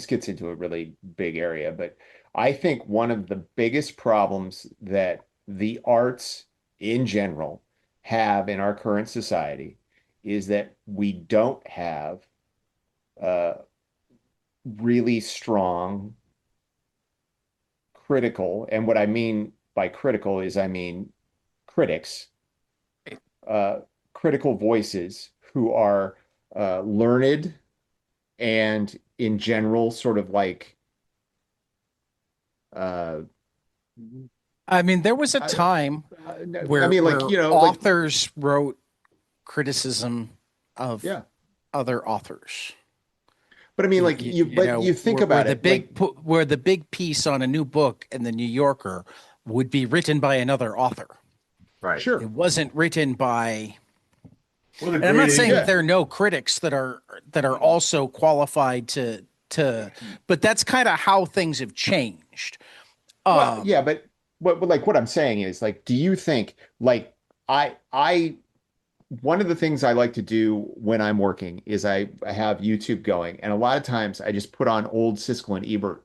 [SPEAKER 3] gets into a really big area, but I think one of the biggest problems that the arts in general have in our current society is that we don't have uh, really strong critical, and what I mean by critical is I mean critics, uh, critical voices who are learned and in general sort of like uh,
[SPEAKER 1] I mean, there was a
[SPEAKER 3] I,
[SPEAKER 1] time
[SPEAKER 3] I
[SPEAKER 1] where
[SPEAKER 3] mean, like, like,
[SPEAKER 1] authors wrote criticism of
[SPEAKER 3] yeah.
[SPEAKER 1] other authors.
[SPEAKER 3] But I mean, like but you think about it, like,
[SPEAKER 1] Where the big piece on a new book in the New Yorker would be written by another author.
[SPEAKER 2] Right.
[SPEAKER 3] sure,
[SPEAKER 1] It wasn't written by,
[SPEAKER 4] Or the
[SPEAKER 1] and I'm not
[SPEAKER 4] great
[SPEAKER 1] saying that
[SPEAKER 3] yeah,
[SPEAKER 4] Asian.
[SPEAKER 1] there are no critics that are also qualified to, but that's kind of how things have changed.
[SPEAKER 3] well,
[SPEAKER 1] Um,
[SPEAKER 3] yeah, but like what I'm saying is like, do you think like I one of the things I like to do when I'm working is I have YouTube going, and a lot of times I just put on old Siskel and Ebert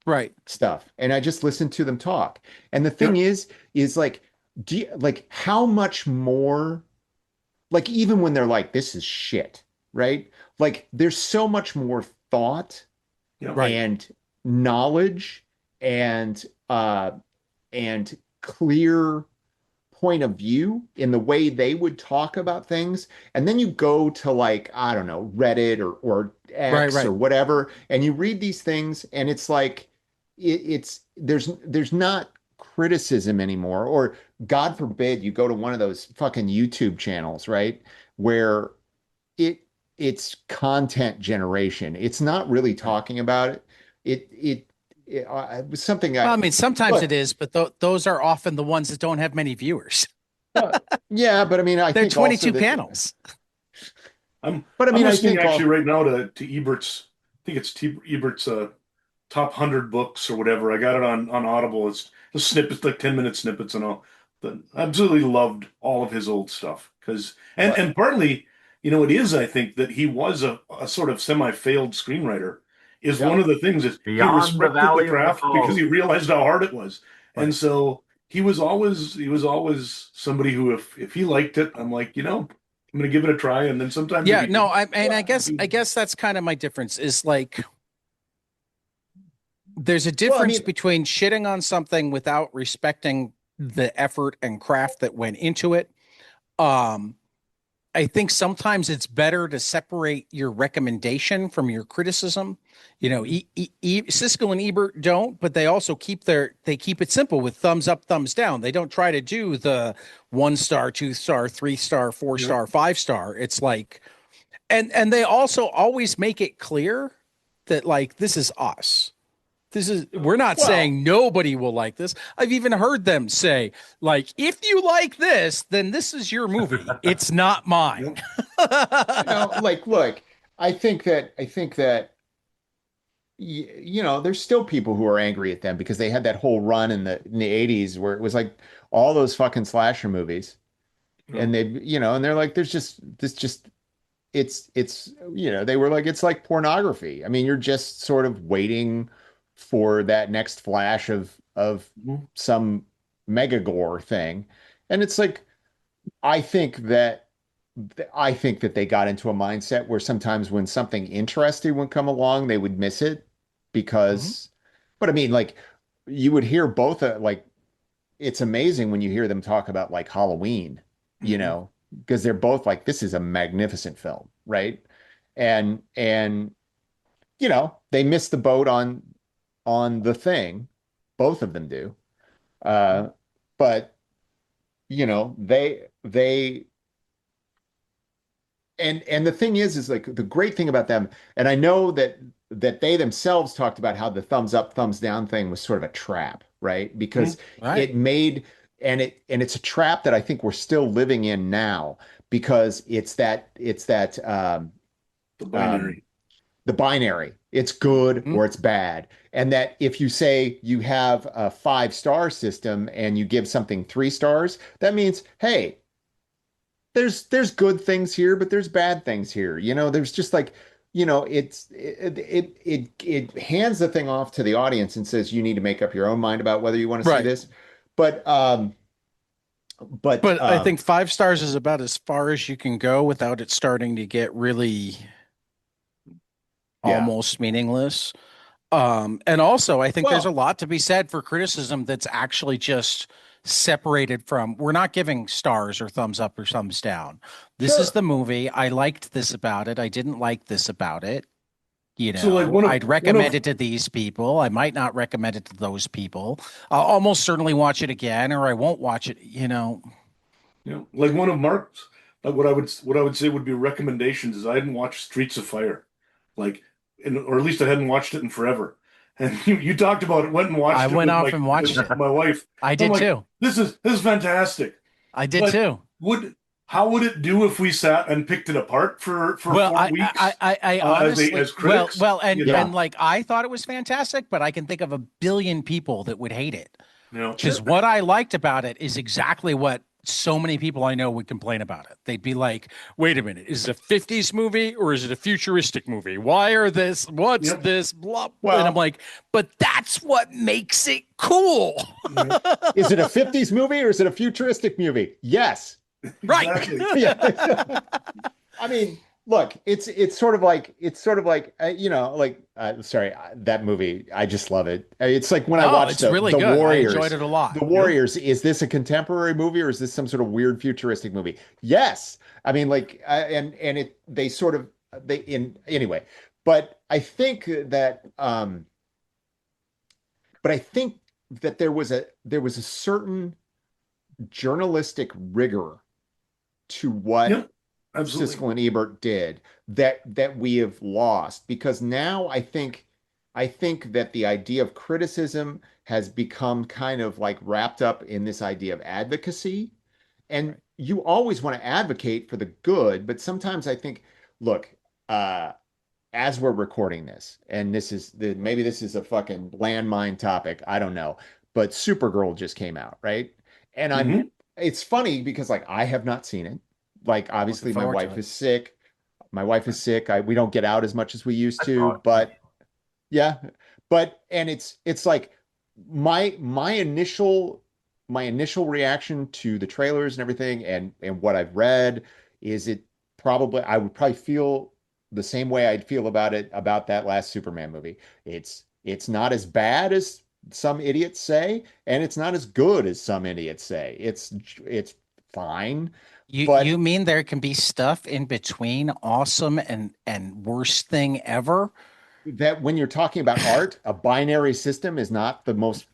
[SPEAKER 1] right.
[SPEAKER 3] stuff, and I just listen to them talk. And the thing
[SPEAKER 4] Yep.
[SPEAKER 3] is like, do you, like how much more, like even when they're like, this is shit, right? Like there's so much more thought
[SPEAKER 4] Yep.
[SPEAKER 1] Right.
[SPEAKER 3] and knowledge and uh and clear point of view in the way they would talk about things. And then you go to like, I don't know, Reddit or
[SPEAKER 1] Right.
[SPEAKER 3] X or
[SPEAKER 1] Right.
[SPEAKER 3] whatever, and you read these things, and it's like it's there's not criticism anymore. Or God forbid you go to one of those fucking YouTube channels, right? Where it it's content generation. It's not really
[SPEAKER 1] Right.
[SPEAKER 3] talking about it. It was something
[SPEAKER 1] Well,
[SPEAKER 3] I
[SPEAKER 1] I mean, sometimes it
[SPEAKER 3] look.
[SPEAKER 1] is, but those are often the ones that don't have many viewers.
[SPEAKER 3] Well, yeah, but I mean, I
[SPEAKER 1] They're
[SPEAKER 3] think also
[SPEAKER 1] 22
[SPEAKER 3] that,
[SPEAKER 1] panels.
[SPEAKER 3] but I
[SPEAKER 4] I'm
[SPEAKER 3] mean, I
[SPEAKER 4] listening
[SPEAKER 3] think
[SPEAKER 4] actually
[SPEAKER 3] all,
[SPEAKER 4] right now to Ebert's. I think it's Ebert's top 100 books or whatever. I got it on Audible. It's the snippets, like 10-minute snippets and all. But I absolutely loved all of his old stuff because
[SPEAKER 3] what,
[SPEAKER 4] and partly, it is I think that he was a sort of semi-failed screenwriter. Is
[SPEAKER 3] yeah,
[SPEAKER 4] one of the things is he
[SPEAKER 2] Beyond the
[SPEAKER 4] respected the
[SPEAKER 2] Valley of the
[SPEAKER 4] craft because
[SPEAKER 2] Dolls.
[SPEAKER 4] he realized how hard it was, and
[SPEAKER 3] right.
[SPEAKER 4] so he was always somebody who if he liked it, I'm like, I'm gonna give it a try, and then sometimes if
[SPEAKER 1] Yeah,
[SPEAKER 4] he
[SPEAKER 1] no,
[SPEAKER 4] didn't,
[SPEAKER 1] I and
[SPEAKER 3] Well,
[SPEAKER 1] I guess that's kind of my difference is like there's a
[SPEAKER 3] well, I
[SPEAKER 1] difference
[SPEAKER 3] mean,
[SPEAKER 1] between shitting on something without respecting the effort and craft that went into it. Um, I think sometimes it's better to separate your recommendation from your criticism. Siskel and Ebert don't, but they keep it simple with thumbs up, thumbs down. They don't try to do the 1 star, 2 star, 3 star, four
[SPEAKER 4] Yep.
[SPEAKER 1] star, 5 star. It's like, and they also always make it clear that like this is us. We're not
[SPEAKER 3] well,
[SPEAKER 1] saying nobody will like this. I've even heard them say, like, if you like this, then this is your movie. It's not mine.
[SPEAKER 4] Yep.
[SPEAKER 3] like, look, I think that there's still people who are angry at them because they had that whole run in the 80s where it was like all those fucking slasher movies,
[SPEAKER 4] Yep.
[SPEAKER 3] and and they're like, there's just this just it's they were like, it's like pornography. I mean, you're just sort of waiting for that next flash of
[SPEAKER 4] Mhm.
[SPEAKER 3] some mega gore thing. And it's like, I think that I think that they got into a mindset where sometimes when something interesting would come along, they would miss it
[SPEAKER 1] Mhm.
[SPEAKER 3] because, but I mean, like, you would hear both, like, it's amazing when you hear them talk about like Halloween,
[SPEAKER 4] Mhm.
[SPEAKER 3] because they're both like, this is a magnificent film, right? And they missed the boat on the thing. Both of them do. Uh, but they and the thing is like the great thing about them, and I know that they themselves talked about how the thumbs up, thumbs down thing was sort of a trap, right? Because
[SPEAKER 4] Mhm.
[SPEAKER 1] Right.
[SPEAKER 3] it made and it's a trap that I think we're still living in now because it's that
[SPEAKER 4] The
[SPEAKER 3] um,
[SPEAKER 4] binary.
[SPEAKER 3] the binary. It's good
[SPEAKER 1] Mhm.
[SPEAKER 3] or it's bad. And that if you say you have a 5 star system and you give something 3 stars, that means, hey, there's good things here, but there's bad things here. There's just like, it hands the thing off to the audience and says you need to make up your own mind about whether you want to see
[SPEAKER 1] Right.
[SPEAKER 3] this. But but
[SPEAKER 1] But I think 5 stars is about as far as you can go without it starting to get really almost meaningless. And also, I think there's a
[SPEAKER 3] Well,
[SPEAKER 1] lot to be said for criticism that's actually just separated from, we're not giving stars or thumbs up or thumbs down. This is
[SPEAKER 3] sure.
[SPEAKER 1] the movie. I liked this about it. I didn't like this about it.
[SPEAKER 4] So like
[SPEAKER 1] I'd recommend it to these people. I might not recommend it to those people. I'll almost certainly watch it again, or I won't watch it.
[SPEAKER 4] like one of Mark's, like what I would say would be recommendations is I hadn't watched Streets of Fire, like, or at least I hadn't watched it in forever. And you talked about it, went and
[SPEAKER 1] I
[SPEAKER 4] watched it
[SPEAKER 1] went
[SPEAKER 4] with
[SPEAKER 1] off and watched it.
[SPEAKER 4] my wife.
[SPEAKER 1] I
[SPEAKER 4] I'm
[SPEAKER 1] did
[SPEAKER 4] like,
[SPEAKER 1] too.
[SPEAKER 4] this is fantastic.
[SPEAKER 1] I did
[SPEAKER 4] But
[SPEAKER 1] too.
[SPEAKER 4] how would it do if we sat and picked it apart for
[SPEAKER 1] Well,
[SPEAKER 4] 4 weeks
[SPEAKER 1] I honestly,
[SPEAKER 4] as critics?
[SPEAKER 1] and
[SPEAKER 3] Yeah.
[SPEAKER 1] and like I thought it was fantastic, but I can think of a billion people that would hate it.
[SPEAKER 4] You
[SPEAKER 1] Because what I liked about it is exactly what so many people I know would complain about it. They'd be like, wait a minute, is it a 50s movie or is it a futuristic movie? Why are this? What's
[SPEAKER 4] Yep.
[SPEAKER 1] this? Blah.
[SPEAKER 3] Well-
[SPEAKER 1] and I'm like, but that's what makes it cool.
[SPEAKER 3] Is it a 50s movie or is it a futuristic movie? Yes.
[SPEAKER 1] Right.
[SPEAKER 4] Exactly.
[SPEAKER 3] Yeah. I mean, look, it's sort of like sorry, that movie, I just love it. It's like when I watched
[SPEAKER 1] it's really
[SPEAKER 3] the
[SPEAKER 1] good.
[SPEAKER 3] Warriors.
[SPEAKER 1] I enjoyed it a lot.
[SPEAKER 3] The Warriors, is this a contemporary movie or is this some sort of weird futuristic movie? Yes. I mean, like, they sort of, anyway, but I think that, there was a certain journalistic rigor to what
[SPEAKER 4] Yep, absolutely.
[SPEAKER 3] Siskel and Ebert did that we have lost, because now I think that the idea of criticism has become kind of like wrapped up in this idea of advocacy. And you always want to advocate for the good, but sometimes I think, look, as we're recording this, and maybe this is a fucking landmine topic, I don't know, but Supergirl just came out, right? And
[SPEAKER 4] Mhm.
[SPEAKER 3] it's funny because like I have not seen it. Like obviously my
[SPEAKER 1] Looking forward to
[SPEAKER 3] wife
[SPEAKER 1] it.
[SPEAKER 3] is sick. My wife is sick. We don't get out as much as we used
[SPEAKER 2] I
[SPEAKER 3] to,
[SPEAKER 2] saw it.
[SPEAKER 3] but yeah. And it's like my initial reaction to the trailers and everything and what I've read is I would probably feel the same way I'd feel about that last Superman movie. It's not as bad as some idiots say, and it's not as good as some idiots say. It's fine. But
[SPEAKER 1] You mean there can be stuff in between awesome and worst thing ever?
[SPEAKER 3] that when you're talking about art, a binary system is not the most,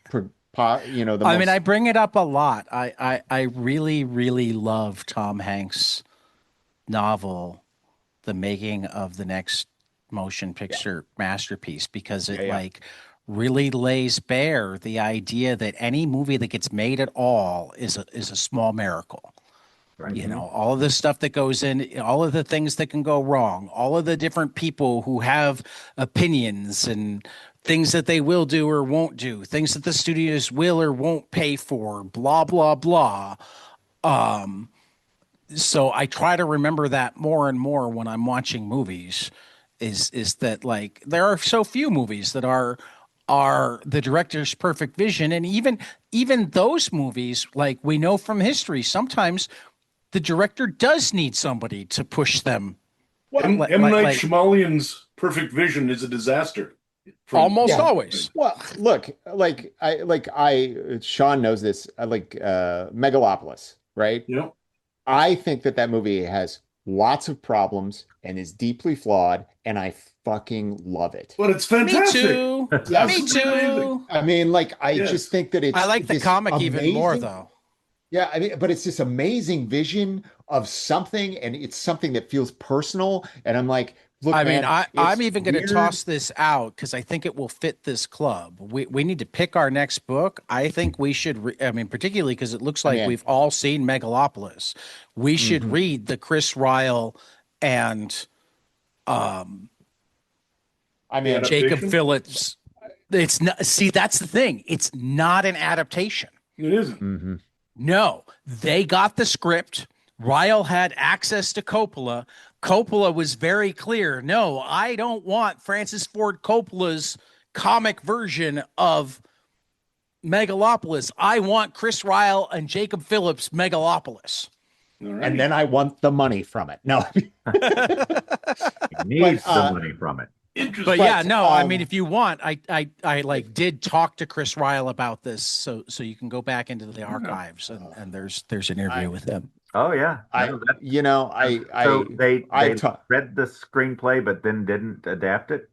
[SPEAKER 1] I mean, I bring it up a lot. I really, really love Tom Hanks' novel, The Making of the Next Motion Picture Masterpiece, because it
[SPEAKER 3] Yeah.
[SPEAKER 1] like really lays bare the idea that any movie that gets made at all is a small miracle.
[SPEAKER 2] Right.
[SPEAKER 1] You know, all of the stuff that goes in, all of the things that can go wrong, all of the different people who have opinions and things that they will do or won't do, things that the studios will or won't pay for, blah, blah, blah. So I try to remember that more and more when I'm watching movies is that like there are so few movies that are the director's perfect vision. And even those movies, like we know from history, sometimes the director does need somebody to push them.
[SPEAKER 4] M.
[SPEAKER 1] Like-
[SPEAKER 4] M. Night
[SPEAKER 1] like-
[SPEAKER 4] Shyamalan's perfect vision is a disaster.
[SPEAKER 1] Almost
[SPEAKER 3] Yeah.
[SPEAKER 1] always.
[SPEAKER 3] Well, look, Sean knows this, Megalopolis, right?
[SPEAKER 4] You know,
[SPEAKER 3] I think that movie has lots of problems and is deeply flawed, and I fucking love it.
[SPEAKER 4] but it's
[SPEAKER 1] Me
[SPEAKER 4] fantastic.
[SPEAKER 1] too.
[SPEAKER 3] Yeah.
[SPEAKER 1] Me too.
[SPEAKER 3] I mean, like, I
[SPEAKER 4] Yes.
[SPEAKER 3] just think that it's
[SPEAKER 1] I like the
[SPEAKER 3] this
[SPEAKER 1] comic even more
[SPEAKER 3] amazing-
[SPEAKER 1] though.
[SPEAKER 3] Yeah, I mean, but it's this amazing vision of something, and it's something that feels personal. And I'm like, look,
[SPEAKER 1] I mean,
[SPEAKER 3] man,
[SPEAKER 1] I'm
[SPEAKER 3] it's
[SPEAKER 1] even going to
[SPEAKER 3] weird.
[SPEAKER 1] toss this out because I think it will fit this club. We need to pick our next book. I think we should. I mean, particularly because it looks like
[SPEAKER 3] Man.
[SPEAKER 1] we've all seen Megalopolis. We should read the Chris Ryle and
[SPEAKER 3] I mean,
[SPEAKER 4] Yeah.
[SPEAKER 1] Jacob
[SPEAKER 4] Adaptation?
[SPEAKER 1] Phillips. It's not. See, that's the thing. It's not an adaptation.
[SPEAKER 4] It isn't.
[SPEAKER 3] mhm.
[SPEAKER 1] No, they got the script. Ryle had access to Coppola. Coppola was very clear. No, I don't want Francis Ford Coppola's comic version of Megalopolis. I want Chris Ryle and Jacob Phillips Megalopolis.
[SPEAKER 4] All right.
[SPEAKER 3] And then I want the money from it. No,
[SPEAKER 2] He needs
[SPEAKER 3] But,
[SPEAKER 2] the money from it.
[SPEAKER 4] Interesting.
[SPEAKER 1] But yeah, no, I mean,
[SPEAKER 3] um,
[SPEAKER 1] if you want, I like did talk to Chris Ryle about this, so you can go back into the archives and there's an interview
[SPEAKER 3] I,
[SPEAKER 1] with him.
[SPEAKER 2] Oh yeah.
[SPEAKER 3] I,
[SPEAKER 2] No, that
[SPEAKER 3] you know,
[SPEAKER 2] so
[SPEAKER 3] I
[SPEAKER 2] they
[SPEAKER 3] ta-
[SPEAKER 2] read the screenplay but then didn't adapt it.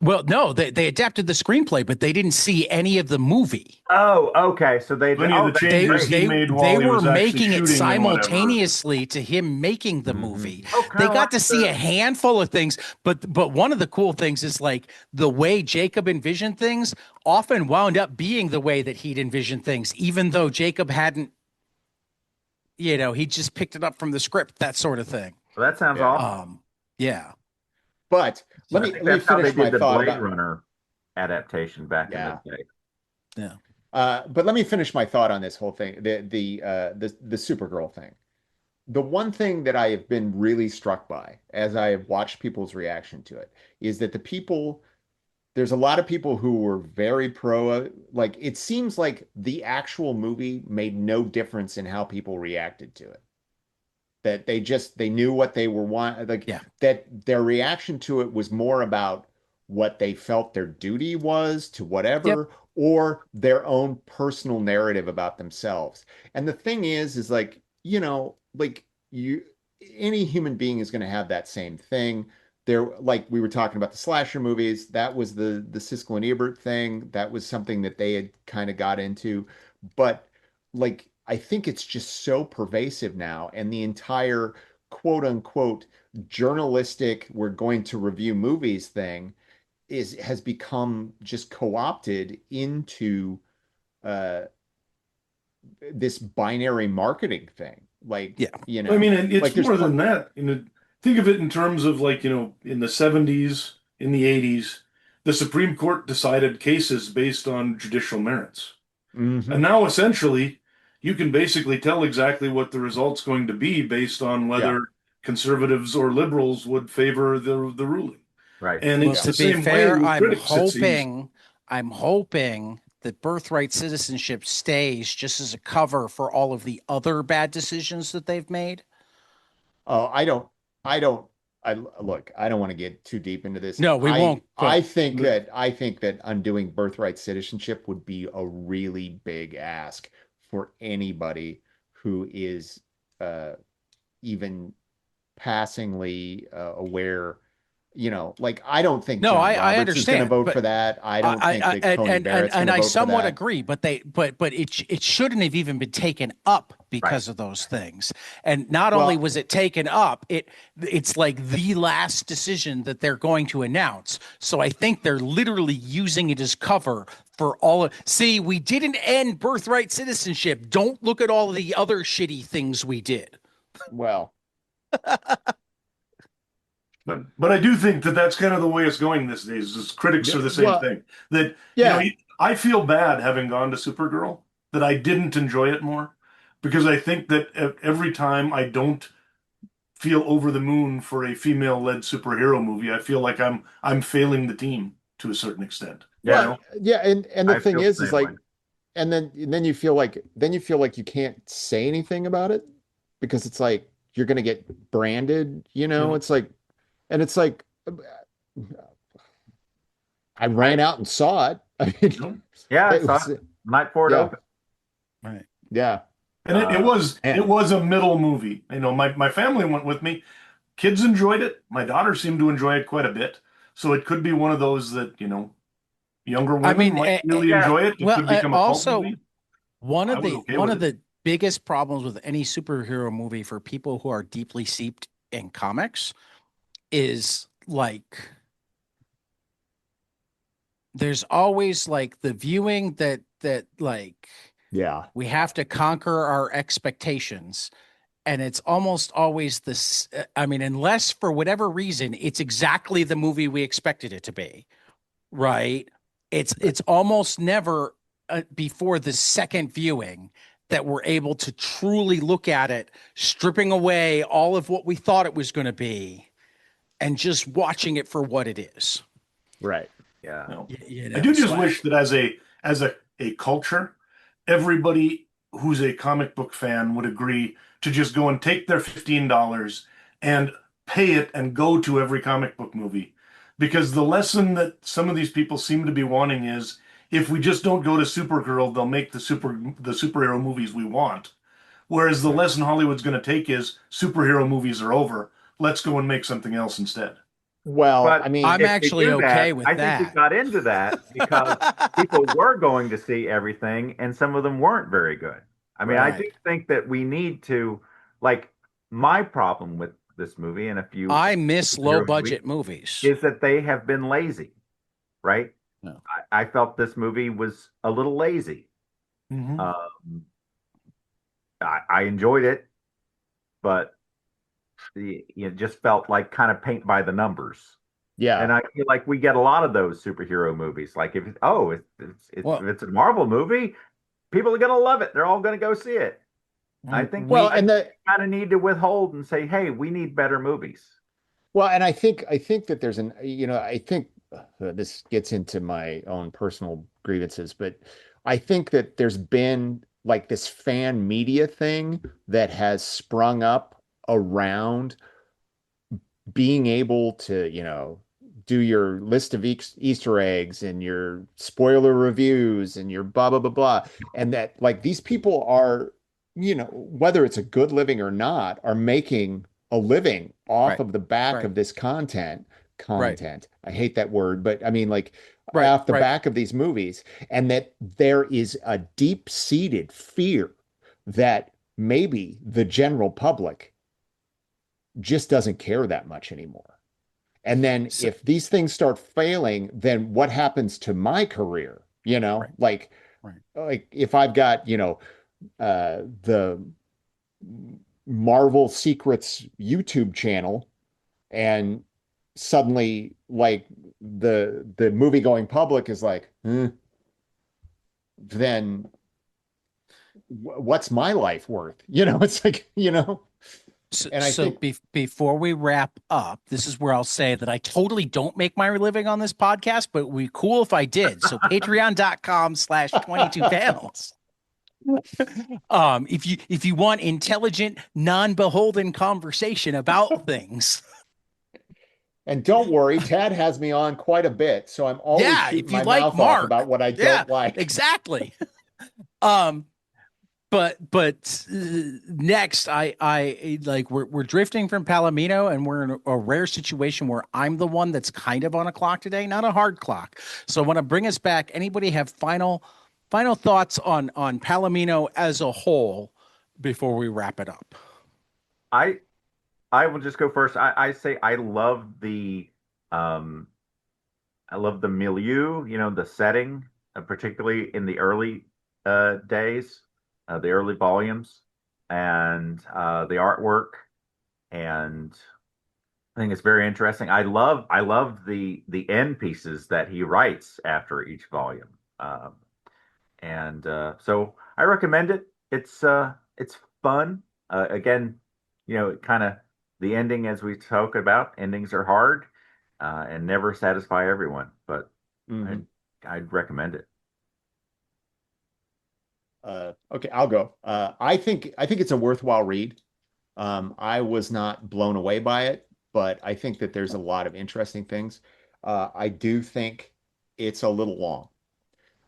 [SPEAKER 1] Well, no, they adapted the screenplay, but they didn't see any of the movie.
[SPEAKER 2] Oh, okay. So they
[SPEAKER 4] Any of the
[SPEAKER 2] that's
[SPEAKER 1] They
[SPEAKER 4] changes
[SPEAKER 2] great.
[SPEAKER 4] he
[SPEAKER 1] they
[SPEAKER 4] made
[SPEAKER 1] they
[SPEAKER 4] while he
[SPEAKER 1] were
[SPEAKER 4] was actually
[SPEAKER 1] making it
[SPEAKER 4] shooting and whatever.
[SPEAKER 1] simultaneously to him making the movie.
[SPEAKER 2] Oh, kind
[SPEAKER 1] They
[SPEAKER 2] of
[SPEAKER 1] got
[SPEAKER 2] like
[SPEAKER 1] to see a
[SPEAKER 2] the
[SPEAKER 1] handful of things, but one of the cool things is like the way Jacob envisioned things often wound up being the way that he'd envisioned things, even though Jacob hadn't, he just picked it up from the script, that sort of thing.
[SPEAKER 2] well, that sounds
[SPEAKER 3] yeah.
[SPEAKER 2] awesome.
[SPEAKER 1] Yeah.
[SPEAKER 3] But
[SPEAKER 1] So,
[SPEAKER 2] I
[SPEAKER 3] let
[SPEAKER 2] think
[SPEAKER 3] me
[SPEAKER 2] that's how they
[SPEAKER 3] finish my
[SPEAKER 2] did the
[SPEAKER 3] thought
[SPEAKER 2] Blade
[SPEAKER 3] about
[SPEAKER 2] Runner adaptation back in
[SPEAKER 3] yeah.
[SPEAKER 2] the day.
[SPEAKER 1] yeah.
[SPEAKER 3] But let me finish my thought on this whole thing, the Supergirl thing. The one thing that I have been really struck by as I have watched people's reaction to it is that there's a lot of people who were very pro, like it seems like the actual movie made no difference in how people reacted to it. That they knew what they were like
[SPEAKER 1] Yeah.
[SPEAKER 3] that their reaction to it was more about what they felt their duty was to
[SPEAKER 1] Yep.
[SPEAKER 3] whatever or their own personal narrative about themselves. And the thing is like, like any human being is going to have that same thing. There, like we were talking about the slasher movies, that was the Siskel and Ebert thing. That was something that they had kind of got into. But like I think it's just so pervasive now, and the entire quote unquote journalistic we're going to review movies thing has become just co-opted into uh this binary marketing thing. Like,
[SPEAKER 1] Yeah.
[SPEAKER 4] I mean,
[SPEAKER 3] like
[SPEAKER 4] it's
[SPEAKER 3] there's
[SPEAKER 4] more than that. Think of it in terms of like, in the 70s, in the 80s, the Supreme Court decided cases based on judicial merits.
[SPEAKER 3] Mhm.
[SPEAKER 4] And now essentially, you can basically tell exactly what the result's going to be based on
[SPEAKER 3] Yeah,
[SPEAKER 4] whether conservatives or liberals would favor the ruling.
[SPEAKER 2] Right.
[SPEAKER 4] And
[SPEAKER 1] Well,
[SPEAKER 4] it's
[SPEAKER 3] yeah,
[SPEAKER 1] to
[SPEAKER 4] the
[SPEAKER 1] be
[SPEAKER 4] same way
[SPEAKER 1] fair,
[SPEAKER 4] with critics, it seems.
[SPEAKER 1] I'm hoping that birthright citizenship stays just as a cover for all of the other bad decisions that they've made.
[SPEAKER 3] oh, I don't I look, I don't want to get too deep into this.
[SPEAKER 1] No, we won't, but
[SPEAKER 3] I think that undoing birthright citizenship would be a really big ask for anybody who is even passingly aware. Like I don't think
[SPEAKER 1] no,
[SPEAKER 3] John
[SPEAKER 1] I
[SPEAKER 3] Roberts is going to
[SPEAKER 1] understand,
[SPEAKER 3] vote
[SPEAKER 1] but
[SPEAKER 3] for that. I don't think
[SPEAKER 1] I
[SPEAKER 3] that Tony Barrett's going
[SPEAKER 1] and
[SPEAKER 3] to
[SPEAKER 1] I
[SPEAKER 3] vote for
[SPEAKER 1] somewhat
[SPEAKER 3] that.
[SPEAKER 1] agree, but it shouldn't have even been taken up
[SPEAKER 2] Right.
[SPEAKER 1] because of those things. And not only
[SPEAKER 3] Well,
[SPEAKER 1] was it taken up, it's like the last decision that they're going to announce. So I think they're literally using it as cover for all of. See, we didn't end birthright citizenship. Don't look at all the other shitty things we did.
[SPEAKER 3] well,
[SPEAKER 4] But I do think that that's kind of the way it's going these days. Is critics
[SPEAKER 3] yeah,
[SPEAKER 4] are the same
[SPEAKER 3] well,
[SPEAKER 4] thing. That
[SPEAKER 3] yeah,
[SPEAKER 4] I feel bad having gone to Supergirl that I didn't enjoy it more because I think that every time I don't feel over the moon for a female-led superhero movie, I feel like I'm failing the team to a certain extent. You
[SPEAKER 2] Yeah.
[SPEAKER 3] well,
[SPEAKER 4] know?
[SPEAKER 3] yeah, and the
[SPEAKER 2] I
[SPEAKER 3] thing
[SPEAKER 2] feel the
[SPEAKER 3] is
[SPEAKER 2] same way.
[SPEAKER 3] like, and then you feel like you can't say anything about it because it's like you're gonna get branded.
[SPEAKER 4] Yeah.
[SPEAKER 3] It's like, and it's like, I
[SPEAKER 2] I
[SPEAKER 3] ran out and saw it. I mean,
[SPEAKER 4] You know?
[SPEAKER 2] Yeah, I
[SPEAKER 3] it
[SPEAKER 2] saw
[SPEAKER 3] was,
[SPEAKER 2] it night before it
[SPEAKER 3] yeah,
[SPEAKER 2] opened.
[SPEAKER 1] Right.
[SPEAKER 3] yeah,
[SPEAKER 4] And it was
[SPEAKER 3] and
[SPEAKER 4] it was a middle movie. My family went with me. Kids enjoyed it. My daughter seemed to enjoy it quite a bit. So it could be one of those that, younger
[SPEAKER 1] I
[SPEAKER 4] women
[SPEAKER 1] mean,
[SPEAKER 4] might really
[SPEAKER 2] Yeah.
[SPEAKER 4] enjoy it. It
[SPEAKER 1] well,
[SPEAKER 4] could become a cult
[SPEAKER 1] also
[SPEAKER 4] movie. I was okay
[SPEAKER 1] one
[SPEAKER 4] with
[SPEAKER 1] of
[SPEAKER 4] it.
[SPEAKER 1] the biggest problems with any superhero movie for people who are deeply steeped in comics is like there's always like the viewing that like
[SPEAKER 3] yeah,
[SPEAKER 1] we have to conquer our expectations, and it's almost always this. I mean, unless for whatever reason it's exactly the movie we expected it to be, right? It's almost never before the second viewing that we're able to truly look at it, stripping away all of what we thought it was going to be, and just watching it for what it is.
[SPEAKER 3] right.
[SPEAKER 2] Yeah.
[SPEAKER 4] I do just
[SPEAKER 1] So
[SPEAKER 4] wish that as a culture, everybody who's a comic book fan would agree to just go and take their $15 and pay it and go to every comic book movie. Because the lesson that some of these people seem to be wanting is if we just don't go to Supergirl, they'll make the superhero movies we want. Whereas the lesson Hollywood's going to take is superhero movies are over. Let's go and make something else instead.
[SPEAKER 3] Well,
[SPEAKER 2] But
[SPEAKER 3] I mean,
[SPEAKER 1] I'm
[SPEAKER 2] if we
[SPEAKER 1] actually
[SPEAKER 2] do that,
[SPEAKER 1] okay with
[SPEAKER 2] I think we
[SPEAKER 1] that.
[SPEAKER 2] got into that because people were going to see everything and some of them weren't very good. I mean, I
[SPEAKER 3] right.
[SPEAKER 2] do
[SPEAKER 1] Right.
[SPEAKER 2] think that we need to, like, my problem with this movie and a few
[SPEAKER 1] I miss low
[SPEAKER 2] superhero movies
[SPEAKER 1] budget movies.
[SPEAKER 2] is that they have been lazy, right?
[SPEAKER 1] No.
[SPEAKER 2] I felt this movie was a little lazy.
[SPEAKER 1] Hmm.
[SPEAKER 2] Um, I enjoyed it, but it just felt like kind of paint by the numbers.
[SPEAKER 3] Yeah.
[SPEAKER 2] And I feel like we get a lot of those superhero movies. Like if
[SPEAKER 1] Well,
[SPEAKER 2] it's a Marvel movie, people are gonna love it. They're all gonna go see it. I think
[SPEAKER 3] Well,
[SPEAKER 1] we
[SPEAKER 2] I
[SPEAKER 3] and the
[SPEAKER 2] kind of need to withhold and say, hey, we need better movies.
[SPEAKER 3] Well, and I think that there's I think this gets into my own personal grievances, but I think that there's been like this fan media thing that has sprung up around being able to, do your list of Easter eggs and your spoiler reviews and your blah blah blah blah, and that like these people are, whether it's a good living or not, are making a living off
[SPEAKER 1] right,
[SPEAKER 3] of the back
[SPEAKER 1] right,
[SPEAKER 3] of this content.
[SPEAKER 1] right,
[SPEAKER 3] Content. I hate that word, but I mean like
[SPEAKER 1] right,
[SPEAKER 3] off the
[SPEAKER 1] right.
[SPEAKER 3] back of these movies, and that there is a deep-seated fear that maybe the general public just doesn't care that much anymore. And then
[SPEAKER 1] So,
[SPEAKER 3] if these things start failing, then what happens to my career?
[SPEAKER 1] right, right.
[SPEAKER 3] Like if I've got, the Marvel Secrets YouTube channel and suddenly like the movie going public is like, then what's my life worth? It's like,
[SPEAKER 1] So,
[SPEAKER 3] and I
[SPEAKER 1] so
[SPEAKER 3] think
[SPEAKER 1] be before we wrap up, this is where I'll say that I totally don't make my living on this podcast, but it'd be cool if I did. So patreon.com/22 panels. If you want intelligent, non-beholden conversation about things.
[SPEAKER 3] And don't worry, Tad has me on quite a bit, so I'm always
[SPEAKER 1] Yeah,
[SPEAKER 3] shooting
[SPEAKER 1] if you
[SPEAKER 3] my
[SPEAKER 1] like
[SPEAKER 3] mouth off about
[SPEAKER 1] Mark.
[SPEAKER 3] what I
[SPEAKER 1] Yeah,
[SPEAKER 3] don't like.
[SPEAKER 1] exactly. Um, but next I like we're drifting from Palomino and we're in a rare situation where I'm the one that's kind of on a clock today, not a hard clock. So I want to bring us back. Anybody have final thoughts on Palomino as a whole before we wrap it up?
[SPEAKER 2] I I will just go first. I say um I love the milieu, the setting, particularly in the early days, the early volumes, and the artwork. And I think it's very interesting. I love the end pieces that he writes after each volume. And so I recommend it. It's fun. Again, kind of the ending, as we talk about, endings are hard and never satisfy everyone, but I'd,
[SPEAKER 3] Mhm.
[SPEAKER 2] I'd recommend it.
[SPEAKER 3] Okay, I'll go. I think it's a worthwhile read. I was not blown away by it, but I think that there's a lot of interesting things. I do think it's a little long.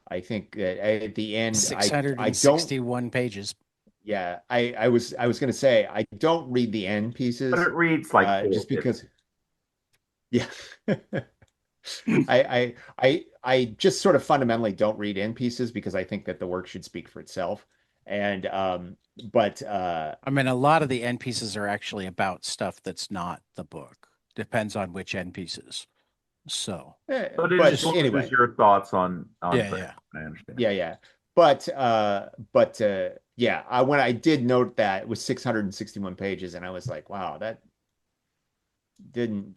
[SPEAKER 3] I think that at the end, I don't.
[SPEAKER 1] 661 pages.
[SPEAKER 3] Yeah, I was going to say I don't read the end
[SPEAKER 2] But
[SPEAKER 3] pieces,
[SPEAKER 2] it reads like
[SPEAKER 3] just
[SPEAKER 2] 450.
[SPEAKER 3] because. Yeah. I just sort of fundamentally don't read end pieces because I think that the work should speak for itself. And but
[SPEAKER 1] I mean, a lot of the end pieces are actually about stuff that's not the book. Depends on which end pieces. So
[SPEAKER 2] But it
[SPEAKER 3] but
[SPEAKER 1] just
[SPEAKER 2] influences
[SPEAKER 3] anyway,
[SPEAKER 2] your thoughts on
[SPEAKER 1] yeah,
[SPEAKER 2] things.
[SPEAKER 1] yeah.
[SPEAKER 2] I understand.
[SPEAKER 3] yeah. But yeah, when I did note that it was 661 pages, and I was like, wow, didn't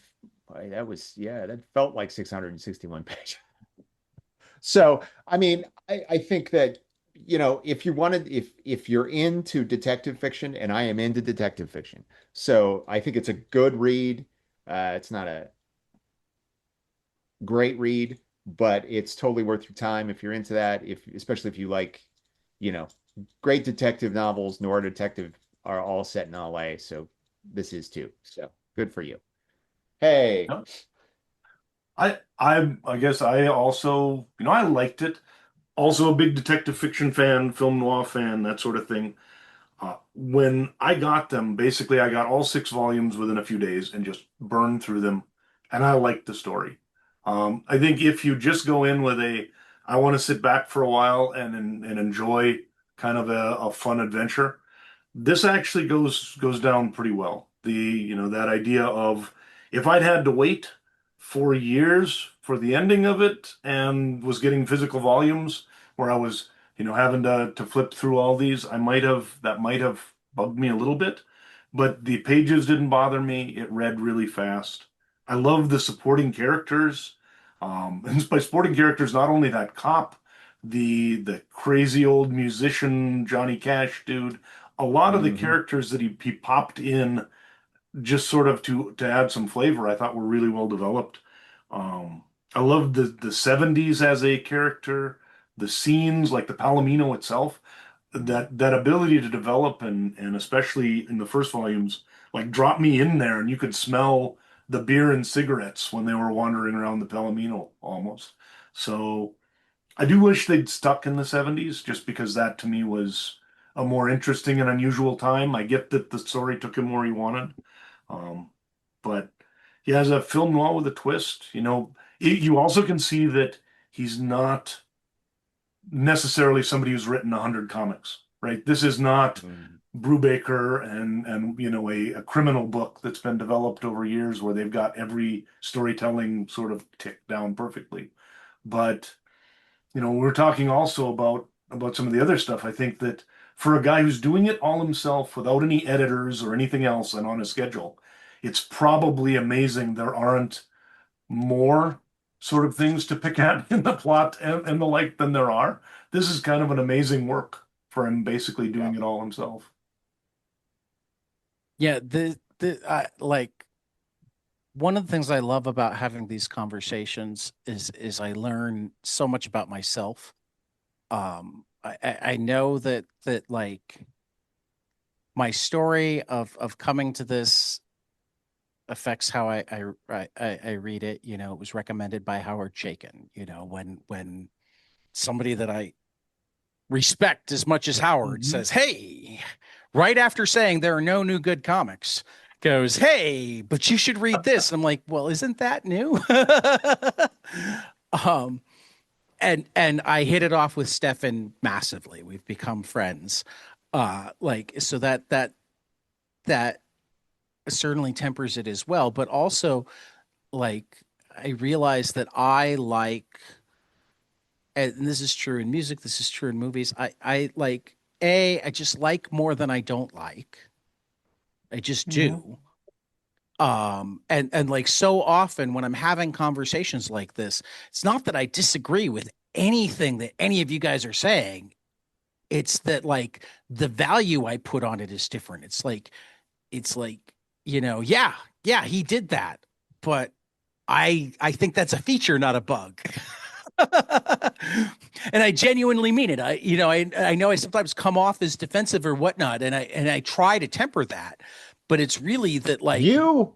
[SPEAKER 3] that was yeah, that felt like 661 pages. So, I mean, I think that, if you wanted, if you're into detective fiction, and I am into detective fiction, so I think it's a good read. It's not a great read, but it's totally worth your time if you're into that. Especially if you like, you know, great detective novels. Noir detective are all set in LA, so this is too. So good for you. Hey,
[SPEAKER 4] I guess I also, I liked it. Also a big detective fiction fan, film noir fan, that sort of thing. When I got them, basically I got all 6 volumes within a few days and just burned through them, and I liked the story. I think if you just go in with I want to sit back for a while and enjoy kind of a fun adventure, this actually goes down pretty well. That idea of if I'd had to wait 4 years for the ending of it and was getting physical volumes where I was, having to flip through all these, that might have bugged me a little bit, but the pages didn't bother me. It read really fast. I love the supporting characters. And by supporting characters, not only that cop, the crazy old musician Johnny Cash dude, a lot of the
[SPEAKER 3] Hmm.
[SPEAKER 4] characters that he popped in just sort of to add some flavor, I thought were really well developed. I loved the 70s as a character, the scenes like the Palomino itself, that ability to develop and especially in the first volumes, like drop me in there and you could smell the beer and cigarettes when they were wandering around the Palomino almost. So I do wish they'd stuck in the 70s just because that to me was a more interesting and unusual time. I get that the story took him where he wanted. Um, but he has a film noir with a twist. You also can see that he's not necessarily somebody who's written 100 comics, right? This is not
[SPEAKER 3] Hmm.
[SPEAKER 4] Brubaker and a criminal book that's been developed over years where they've got every storytelling sort of ticked down perfectly. But we're talking also about some of the other stuff. I think that for a guy who's doing it all himself without any editors or anything else and on a schedule, it's probably amazing there aren't more sort of things to pick at in the plot and the like than there are. This is kind of an amazing work for him basically
[SPEAKER 3] Yeah.
[SPEAKER 4] doing it all himself.
[SPEAKER 1] Yeah, like one of the things I love about having these conversations is I learn so much about myself. I know that like my story of coming to this affects how I read it. It was recommended by Howard Chaykin. When somebody that I respect as much as Howard
[SPEAKER 3] Hmm.
[SPEAKER 1] says, "Hey," right after saying there are no new good comics, goes, "Hey, but you should read this." I'm like, "Well, isn't that new?" um, and I hit it off with Stephan massively. We've become friends. Like so that certainly tempers it as well, but also like I realize that I like, and this is true in music, this is true in movies. I like I just like more than I don't like. I just
[SPEAKER 3] Hmm.
[SPEAKER 1] do. And like so often when I'm having conversations like this, it's not that I disagree with anything that any of you guys are saying. It's that like the value I put on it is different. It's like, yeah, yeah, he did that. But I think that's a feature, not a bug. And I genuinely mean it. I know I sometimes come off as defensive or whatnot, and I try to temper that, but it's really that like
[SPEAKER 3] You?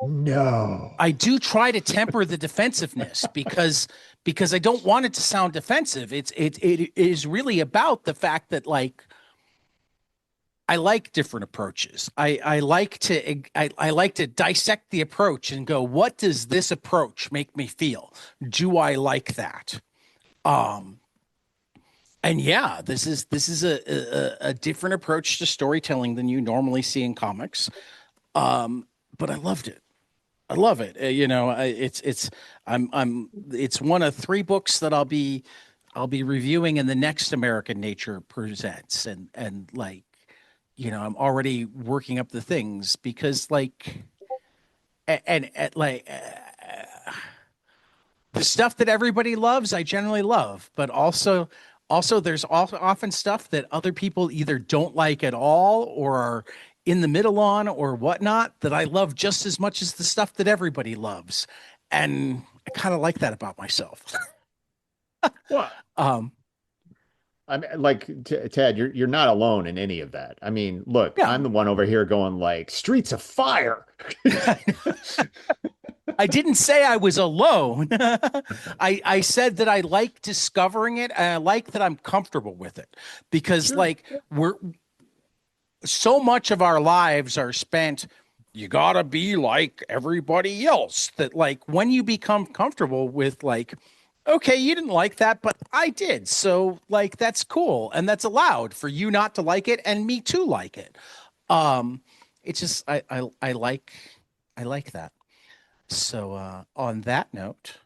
[SPEAKER 3] No.
[SPEAKER 1] I do try to temper the defensiveness because I don't want it to sound defensive. It is really about the fact that like I like different approaches. I like to dissect the approach and go, what does this approach make me feel? Do I like that? Um, and yeah, this is a different approach to storytelling than you normally see in comics. But I loved it. I love it. It's one of 3 books that I'll be reviewing in the next American Nature Presents, and like, I'm already working up the things because like, and like the stuff that everybody loves, I generally love, but also there's often stuff that other people either don't like at all or are in the middle on or whatnot that I love just as much as the stuff that everybody loves, and I kind of like that about myself.
[SPEAKER 3] What?
[SPEAKER 1] um,
[SPEAKER 3] I mean, like Ted, you're not alone in any of that. I mean, look,
[SPEAKER 1] yeah,
[SPEAKER 3] I'm the one over here going like streets of fire.
[SPEAKER 1] I didn't say I was alone. I said that I like discovering it, and I like that I'm comfortable with it, because
[SPEAKER 3] Sure.
[SPEAKER 1] like we're so much of our lives are spent, you gotta be like everybody else, that like when you become comfortable with like, okay, you didn't like that, but I did, so like that's cool and that's allowed for you not to like it and me to like it. It's just I like that. So on that note,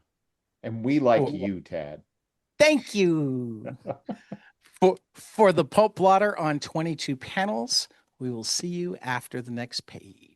[SPEAKER 3] And we like
[SPEAKER 1] oh,
[SPEAKER 3] you, Tad.
[SPEAKER 1] thank you for the Pulp Blotter on 22 panels. We will see you after the next page.